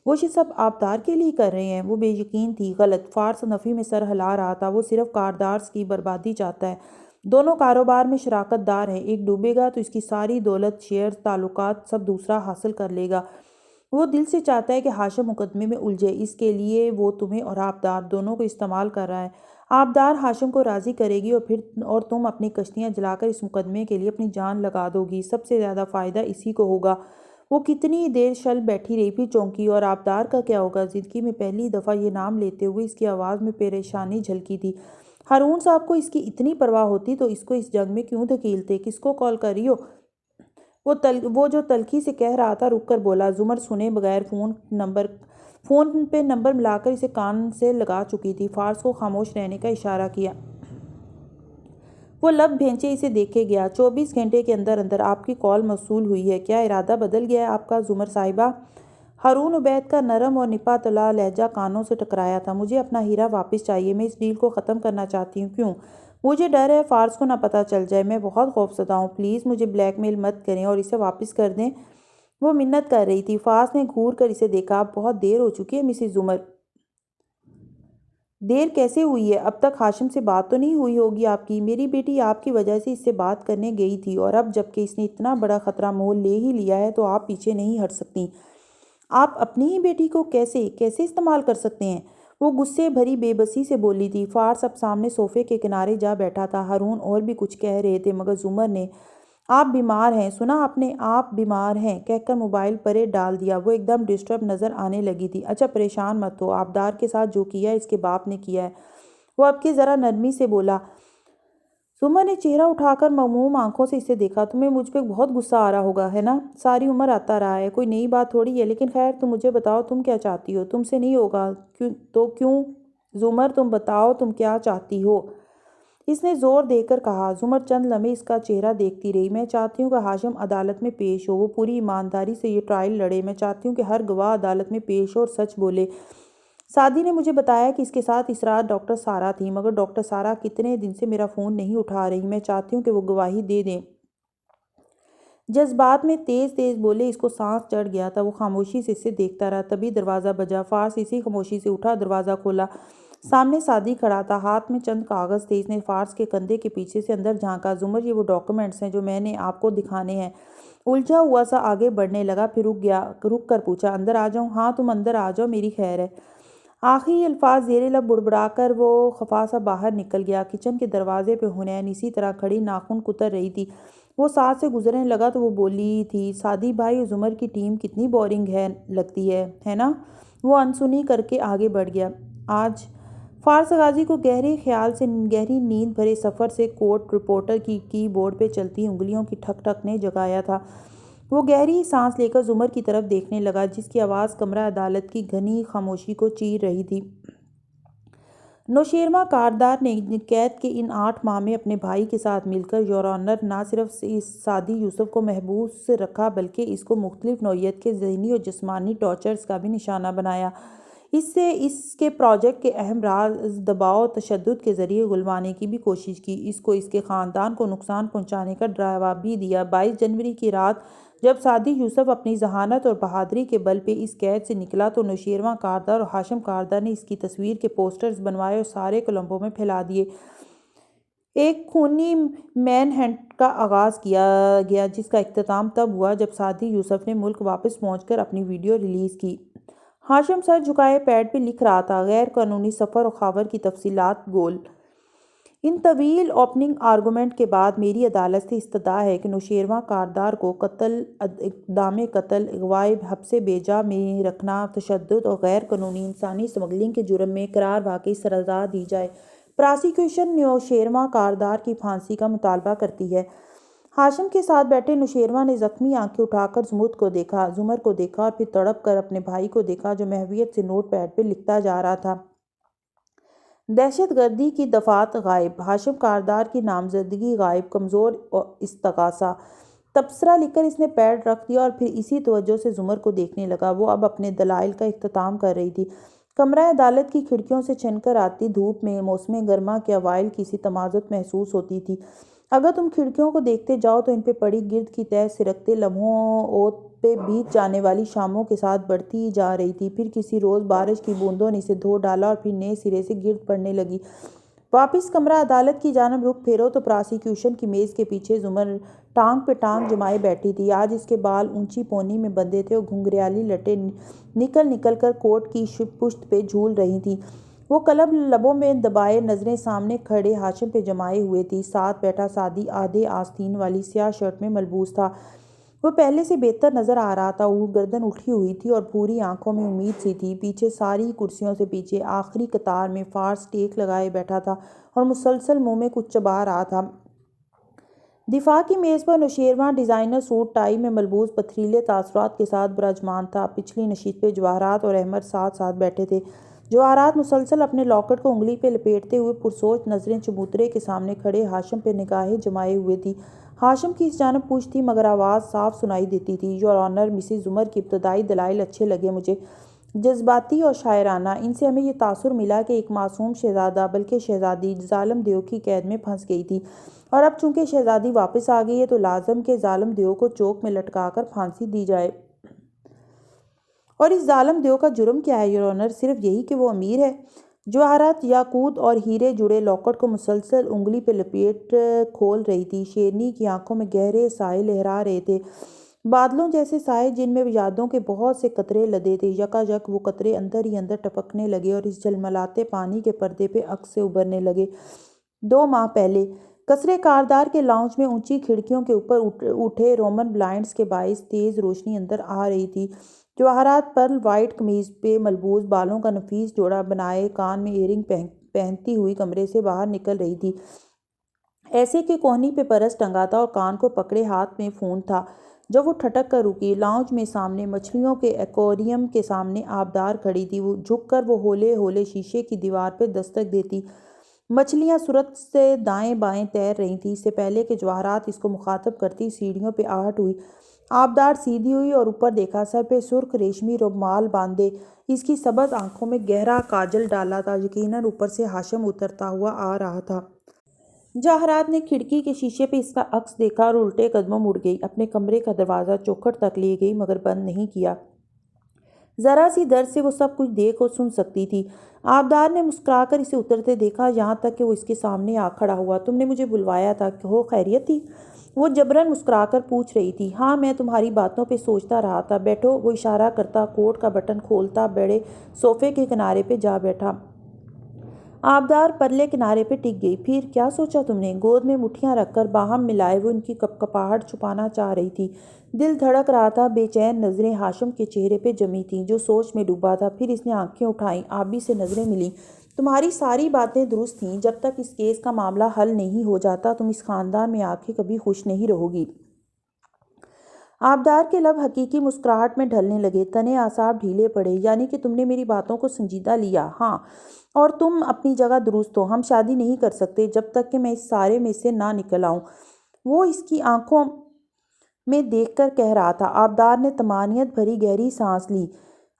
وہ یہ سب آبدار کے لیے کر رہے ہیں۔ وہ بے یقین تھی۔ غلط۔ فارس نفی میں سر ہلا رہا تھا۔ وہ صرف کاردار کی بربادی چاہتا ہے۔ دونوں کاروبار میں شراکت دار ہیں، ایک ڈوبے گا تو اس کی ساری دولت، شیئرز، تعلقات سب دوسرا حاصل کر لے گا۔ وہ دل سے چاہتا ہے کہ ہاشم مقدمے میں الجھے، اس کے لیے وہ تمہیں اور آبدار دونوں کو استعمال کر رہا ہے۔ آبدار ہاشم کو راضی کرے گی اور تم اپنی کشتیاں جلا کر اس مقدمے کے لیے اپنی جان لگا دو گی۔ سب سے زیادہ فائدہ اسی کو ہوگا۔ وہ کتنی دیر شل بیٹھی رہی، پھر چونکی۔ اور آبدار کا کیا ہوگا؟ زندگی میں پہلی دفعہ یہ نام لیتے ہوئے اس کی آواز میں پریشانی جھلکی تھی۔ ہارون صاحب کو اس کی اتنی پرواہ ہوتی تو اس کو اس جنگ میں کیوں دھکیلتے؟ کس کو کال کر رہی ہو؟ وہ جو تلخی سے کہہ رہا تھا رک کر بولا۔ زمر سنے بغیر فون پہ نمبر ملا کر اسے کان سے لگا چکی تھی۔ فارس کو خاموش رہنے کا اشارہ کیا۔ وہ لب بھینچے اسے دیکھے گیا۔ 24 گھنٹے کے اندر اندر آپ کی کال موصول ہوئی ہے، کیا ارادہ بدل گیا ہے آپ کا زمر صاحبہ؟ ہارون عبید کا نرم اور نپا تلا لہجہ کانوں سے ٹکرایا تھا۔ مجھے اپنا ہیرا واپس چاہیے، میں اس ڈیل کو ختم کرنا چاہتی ہوں۔ کیوں؟ مجھے ڈر ہے فارس کو نہ پتہ چل جائے، میں بہت خوفزدہ ہوں، پلیز مجھے بلیک میل مت کریں اور اسے واپس کر دیں۔ وہ منت کر رہی تھی۔ فارس نے گھور کر اسے دیکھا۔ اب بہت دیر ہو چکی ہے مسز زمر۔ دیر کیسے ہوئی ہے؟ اب تک ہاشم سے بات تو نہیں ہوئی ہوگی آپ کی؟ میری بیٹی آپ کی وجہ سے اس سے بات کرنے گئی تھی، اور اب جب کہ اس نے اتنا بڑا خطرہ مول لے ہی لیا ہے تو آپ پیچھے نہیں ہٹ سکتی۔ آپ اپنی ہی بیٹی کو کیسے استعمال کر سکتے ہیں؟ وہ غصے بھری بے بسی سے بولی تھی۔ فارس اب سامنے صوفے کے کنارے جا بیٹھا تھا۔ ہارون اور بھی کچھ کہہ رہے تھے مگر زمر نے آپ بیمار ہیں، سنا آپ نے؟ آپ بیمار ہیں کہہ کر موبائل پرے ڈال دیا۔ وہ ایک دم ڈسٹرب نظر آنے لگی تھی۔ اچھا پریشان مت ہو، آبدار کے ساتھ جو کیا اس کے باپ نے کیا ہے۔ وہ اب کی ذرا نرمی سے بولا۔ زمر نے چہرہ اٹھا کر مغموم آنکھوں سے اسے دیکھا۔ تمہیں مجھ پہ بہت غصہ آ رہا ہوگا ہے نا؟ ساری عمر آتا رہا ہے، کوئی نئی بات تھوڑی ہے، لیکن خیر تم مجھے بتاؤ تم کیا چاہتی ہو؟ تم سے نہیں ہوگا تو کیوں؟ زمر تم بتاؤ تم کیا چاہتی ہو؟ اس نے زور دے کر کہا۔ زمر چند لمحے اس کا چہرہ دیکھتی رہی۔ میں چاہتی ہوں کہ ہاشم عدالت میں پیش ہو، وہ پوری ایمانداری سے یہ ٹرائل لڑے۔ میں چاہتی ہوں کہ ہر گواہ عدالت میں پیش ہو اور سچ بولے۔ سعدی نے مجھے بتایا کہ اس کے ساتھ اس رات ڈاکٹر سارہ تھی، مگر ڈاکٹر سارہ کتنے دن سے میرا فون نہیں اٹھا رہی۔ میں چاہتی ہوں کہ وہ گواہی دے دیں۔ جذبات میں تیز بولے۔ اس کو سانس چڑھ گیا تھا۔ وہ خاموشی سے اسے دیکھتا رہا۔ تبھی دروازہ بجا۔ فارس اسی خاموشی سے اٹھا، دروازہ کھولا۔ سامنے سعدی کھڑا تھا، ہاتھ میں چند کاغذ تھے۔ اس نے فارس کے کندھے کے پیچھے سے اندر جھانکا۔ زمر یہ وہ ڈاکیومنٹس ہیں جو میں نے آپ کو دکھانے ہیں۔ الجھا ہوا سا آگے بڑھنے لگا، پھر رک کر پوچھا اندر آ جاؤں؟ ہاں تم اندر آ جاؤ، میری خیر ہے۔ آخری الفاظ زیر لب بڑبڑا کر وہ خفا سا باہر نکل گیا۔ کچن کے دروازے پہ حنین اسی طرح کھڑی ناخن کتر رہی تھی۔ وہ ساتھ سے گزرنے لگا تو وہ بولی تھی، سعدی بھائی زمر کی ٹیم کتنی بورنگ ہے لگتی ہے نا؟ وہ انسنی کر کے آگے بڑھ گیا۔ آج فارس غازی کو گہرے خیال سے گہری نیند بھرے سفر سے کورٹ رپورٹر کی کی بورڈ پہ چلتی انگلیوں کی ٹھک ٹھک نے جگایا تھا۔ وہ گہری سانس لے کر زمر کی طرف دیکھنے لگا جس کی آواز کمرہ عدالت کی گھنی خاموشی کو چیر رہی تھی۔ نوشیروان کاردار نے قید کے ان 8 ماہ میں اپنے بھائی کے ساتھ مل کر یور آنر نہ صرف سعدی یوسف کو محبوس رکھا بلکہ اس کو مختلف نوعیت کے ذہنی اور جسمانی ٹارچرز کا بھی نشانہ بنایا۔ اس سے اس کے پروجیکٹ کے اہم راز دباؤ تشدد کے ذریعے گلوانے کی بھی کوشش کی، اس کو اس کے خاندان کو نقصان پہنچانے کا ڈراوا بھی دیا۔ 22 جنوری کی رات جب سعدی یوسف اپنی ذہانت اور بہادری کے بل پہ اس قید سے نکلا تو نوشیروان کاردار اور ہاشم کاردار نے اس کی تصویر کے پوسٹرز بنوائے اور سارے کولمبو میں پھیلا دیے۔ ایک خونی مین ہنٹ کا آغاز کیا گیا جس کا اختتام تب ہوا جب سعدی یوسف نے ملک واپس پہنچ کر اپنی ویڈیو ریلیز کی۔ ہاشم سر جھکائے پیڈ پہ لکھ رہا تھا، غیر قانونی سفر اور خاور کی تفصیلات گول۔ ان طویل اوپننگ آرگومنٹ کے بعد میری عدالت سے استدعا ہے کہ نوشیروان کاردار کو قتل، اقدام قتل، اغواء حبس بیجا میں رکھنا، تشدد اور غیر قانونی انسانی اسمگلنگ کے جرم میں قرار واقعی سزا دی جائے۔ پراسیکیوشن نوشیروان کاردار کی پھانسی کا مطالبہ کرتی ہے۔ ہاشم کے ساتھ بیٹھے نوشیروان نے زخمی آنکھیں اٹھا کر زمر کو دیکھا اور پھر تڑپ کر اپنے بھائی کو دیکھا جو محویت سے نوٹ پیڈ پہ لکھتا جا رہا تھا۔ دہشت گردی کی دفعات غائب، ہاشم کاردار کی نامزدگی غائب، کمزور استغاثہ۔ تبصرہ لکھ کر اس نے پیڈ رکھ دیا اور پھر اسی توجہ سے زمر کو دیکھنے لگا۔ وہ اب اپنے دلائل کا اختتام کر رہی تھی۔ کمرہ عدالت کی کھڑکیوں سے چھن کر آتی دھوپ میں موسم گرما کے اوائل کی سی تمازت محسوس ہوتی تھی۔ اگر تم کھڑکیوں کو دیکھتے جاؤ تو ان پہ پڑی گرد کی تہ سرکتے لمحوں اوت پہ بیت جانے والی شاموں کے ساتھ بڑھتی جا رہی تھی۔ پھر کسی روز بارش کی بوندوں نے اسے دھو ڈالا اور پھر نئے سرے سے گرد پڑنے لگی۔ واپس کمرہ عدالت کی جانب رخ پھیرو تو پراسیکیوشن کی میز کے پیچھے زمر ٹانگ پہ ٹانگ جمائے بیٹھی تھی۔ آج اس کے بال اونچی پونی میں بندھے تھے اور گھنگریالی لٹیں نکل نکل کر کوٹ کی پشت پہ جھول رہی تھیں۔ وہ قلم لبوں میں دبائے نظریں سامنے کھڑے ہاشم پہ جمائے ہوئے تھی۔ ساتھ بیٹھا سعدی آدھے آستین والی سیاہ شرٹ میں ملبوس تھا۔ وہ پہلے سے بہتر نظر آ رہا تھا، گردن اٹھی ہوئی تھی اور پوری آنکھوں میں امید سی تھی۔ پیچھے ساری کرسیوں سے پیچھے آخری قطار میں فارس ٹیک لگائے بیٹھا تھا اور مسلسل منہ میں کچھ چبا رہا تھا۔ دفاع کی میز پر نوشیروان ڈیزائنر سوٹ ٹائی میں ملبوس پتھریلے تاثرات کے ساتھ براجمان تھا۔ پچھلی نشست پہ جواہرات اور احمد ساتھ ساتھ بیٹھے تھے۔ جواہرات مسلسل اپنے لاکٹ کو انگلی پہ لپیٹتے ہوئے پرسوچ نظریں چبوترے کے سامنے کھڑے ہاشم پہ نگاہیں جمائے ہوئے تھی۔ ہاشم کی اس جانب پوچھ تھی مگر آواز صاف سنائی دیتی تھی، یور آنر، مسز زمر کے ابتدائی دلائل اچھے لگے مجھے، جذباتی اور شاعرانہ۔ ان سے ہمیں یہ تاثر ملا کہ ایک معصوم شہزادہ بلکہ شہزادی ظالم دیو کی قید میں پھنس گئی تھی، اور اب چونکہ شہزادی واپس آ گئی ہے تو لازم کہ ظالم دیو کو چوک میں لٹکا کر پھانسی دی جائے۔ اور اس ظالم دیو کا جرم کیا ہے یور آنر؟ صرف یہی کہ وہ امیر ہے۔ جواہرات، یاقوت اور ہیرے جڑے لاکٹ کو مسلسل انگلی پہ لپیٹ کھول رہی تھی۔ شیرنی کی آنکھوں میں گہرے سائے لہرا رہے تھے، بادلوں جیسے سائے جن میں یادوں کے بہت سے قطرے لدے تھے۔ یکایک وہ قطرے اندر ہی اندر ٹپکنے لگے اور اس جھلملاتے پانی کے پردے پہ عکس سے ابھرنے لگے۔ 2 ماہ پہلے قصرِ کاردار کے لاؤنج میں اونچی کھڑکیوں کے اوپر اٹھے رومن بلائنڈز کے باعث تیز روشنی اندر آ رہی تھی۔ جواہرات پرل وائٹ قمیض پہ ملبوس، بالوں کا نفیس جوڑا بنائے، کان میں ایئرنگ پہنتی ہوئی کمرے سے باہر نکل رہی تھی، ایسے کہ کوہنی پہ پرس ٹنگا تھا اور کان کو پکڑے ہاتھ میں فون تھا۔ جب وہ ٹھٹک کر رکی، لاؤنج میں سامنے مچھلیوں کے ایکویریم کے سامنے آبدار کھڑی تھی۔ جھک کر وہ ہولے ہولے شیشے کی دیوار پہ دستک دیتی۔ مچھلیاں سرعت سے دائیں بائیں تیر رہی تھیں۔ اس سے پہلے کہ جواہرات اس کو مخاطب کرتی سیڑھیوں پہ آہٹ ہوئی، آبدار سیدھی ہوئی اور اوپر دیکھا۔ سر پہ سرخ ریشمی رومال باندھے، اس کی سبز آنکھوں میں گہرا کاجل ڈالا تھا، یقیناً اوپر سے ہاشم اترتا ہوا آ رہا تھا۔ جواہرات نے کھڑکی کے شیشے پہ اس کا عکس دیکھا اور الٹے قدموں مڑ گئی۔ اپنے کمرے کا دروازہ چوکھٹ تک لے گئی مگر بند نہیں کیا۔ ذرا سی دیر سے وہ سب کچھ دیکھ اور سن سکتی تھی۔ آبدار نے مسکرا کر اسے اترتے دیکھا، یہاں تک کہ وہ اس کے سامنے آ کھڑا ہوا۔ تم نے مجھے بلوایا تھا، ہو خیریت تھی؟ وہ جبراً مسکرا کر پوچھ رہی تھی۔ ہاں، میں تمہاری باتوں پہ سوچتا رہا تھا۔ بیٹھو۔ وہ اشارہ کرتا کوٹ کا بٹن کھولتا بڑے صوفے کے کنارے پہ جا بیٹھا۔ آبدار پرلے کنارے پہ ٹک گئی۔ پھر کیا سوچا تم نے؟ گود میں مٹھیاں رکھ کر باہم ملائے وہ ان کی کپکپاہٹ چھپانا چاہ رہی تھی۔ دل دھڑک رہا تھا۔ بے چین نظریں ہاشم کے چہرے پہ جمی تھیں جو سوچ میں ڈوبا تھا۔ پھر اس نے آنکھیں اٹھائیں، آبی سے نظریں ملیں۔ تمہاری ساری باتیں درست تھیں۔ جب تک اس کیس کا معاملہ حل نہیں ہو جاتا تم اس خاندان میں آ کے کبھی خوش نہیں رہو گی۔ آبدار کے لب حقیقی مسکراہٹ میں ڈھلنے لگے، تنے اعصاب ڈھیلے پڑے۔ یعنی کہ تم نے میری باتوں کو سنجیدہ لیا؟ ہاں، اور تم اپنی جگہ درست ہو۔ ہم شادی نہیں کر سکتے جب تک کہ میں اس سارے میں سے نہ نکل آؤں، وہ اس کی آنکھوں میں دیکھ کر کہہ رہا تھا۔ آبدار نے طمانینت بھری گہری سانس لی۔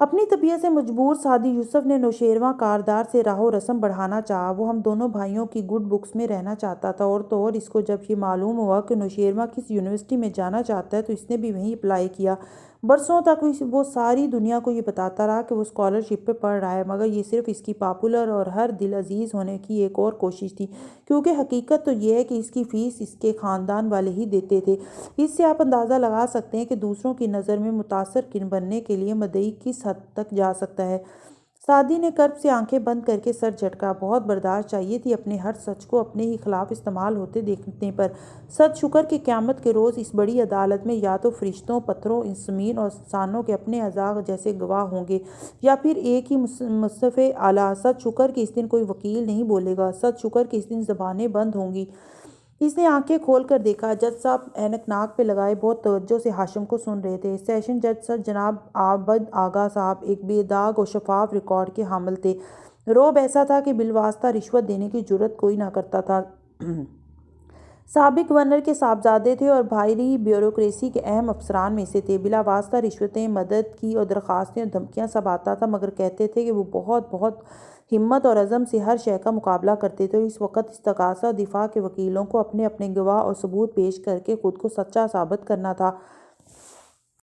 اپنی طبیعت سے مجبور سعدی یوسف نے نوشیروان کاردار سے راہ و رسم بڑھانا چاہا۔ وہ ہم دونوں بھائیوں کی گڈ بکس میں رہنا چاہتا تھا، اور تو اور اس کو جب یہ معلوم ہوا کہ نوشیروان کس یونیورسٹی میں جانا چاہتا ہے تو اس نے بھی وہیں اپلائی کیا۔ برسوں تک وہ ساری دنیا کو یہ بتاتا رہا کہ وہ اسکالرشپ پہ پڑھ رہا ہے، مگر یہ صرف اس کی پاپولر اور ہر دل عزیز ہونے کی ایک اور کوشش تھی، کیونکہ حقیقت تو یہ ہے کہ اس کی فیس اس کے خاندان والے ہی دیتے تھے۔ اس سے آپ اندازہ لگا سکتے ہیں کہ دوسروں کی نظر میں متاثر کن بننے کے لیے مدعی کس حد تک جا سکتا ہے۔ سعدی نے کرب سے آنکھیں بند کر کے سر جھٹکا۔ بہت برداشت چاہیے تھی اپنے ہر سچ کو اپنے ہی خلاف استعمال ہوتے دیکھنے پر۔ سچ شکر کہ قیامت کے روز اس بڑی عدالت میں یا تو فرشتوں، پتھروں، زمین اور انسانوں کے اپنے اعضاء جیسے گواہ ہوں گے، یا پھر ایک ہی مصحف اعلیٰ۔ سچ شکر کہ اس دن کوئی وکیل نہیں بولے گا، سچ شکر کہ اس دن زبانیں بند ہوں گی۔ اس نے آنکھیں کھول کر دیکھا۔ جج صاحب اینک ناک پہ لگائے بہت توجہ سے ہاشم کو سن رہے تھے۔ سیشن جج سر جناب عابد آغا صاحب ایک بے داغ و شفاف ریکارڈ کے حامل تھے۔ رعب ایسا تھا کہ بالواسطہ رشوت دینے کی جرأت کوئی نہ کرتا تھا۔ سابق گورنر کے صاحبزادے تھے اور بھاری بیوروکریسی کے اہم افسران میں سے تھے۔ بلا واسطہ رشوتیں، مدد کی اور درخواستیں اور دھمکیاں سب آتا تھا، مگر کہتے تھے کہ وہ بہت ہمت اور عزم سے ہر شے کا مقابلہ کرتے تھے، اور اس وقت استغاثہ اور دفاع کے وکیلوں کو اپنے اپنے گواہ اور ثبوت پیش کر کے خود کو سچا ثابت کرنا تھا۔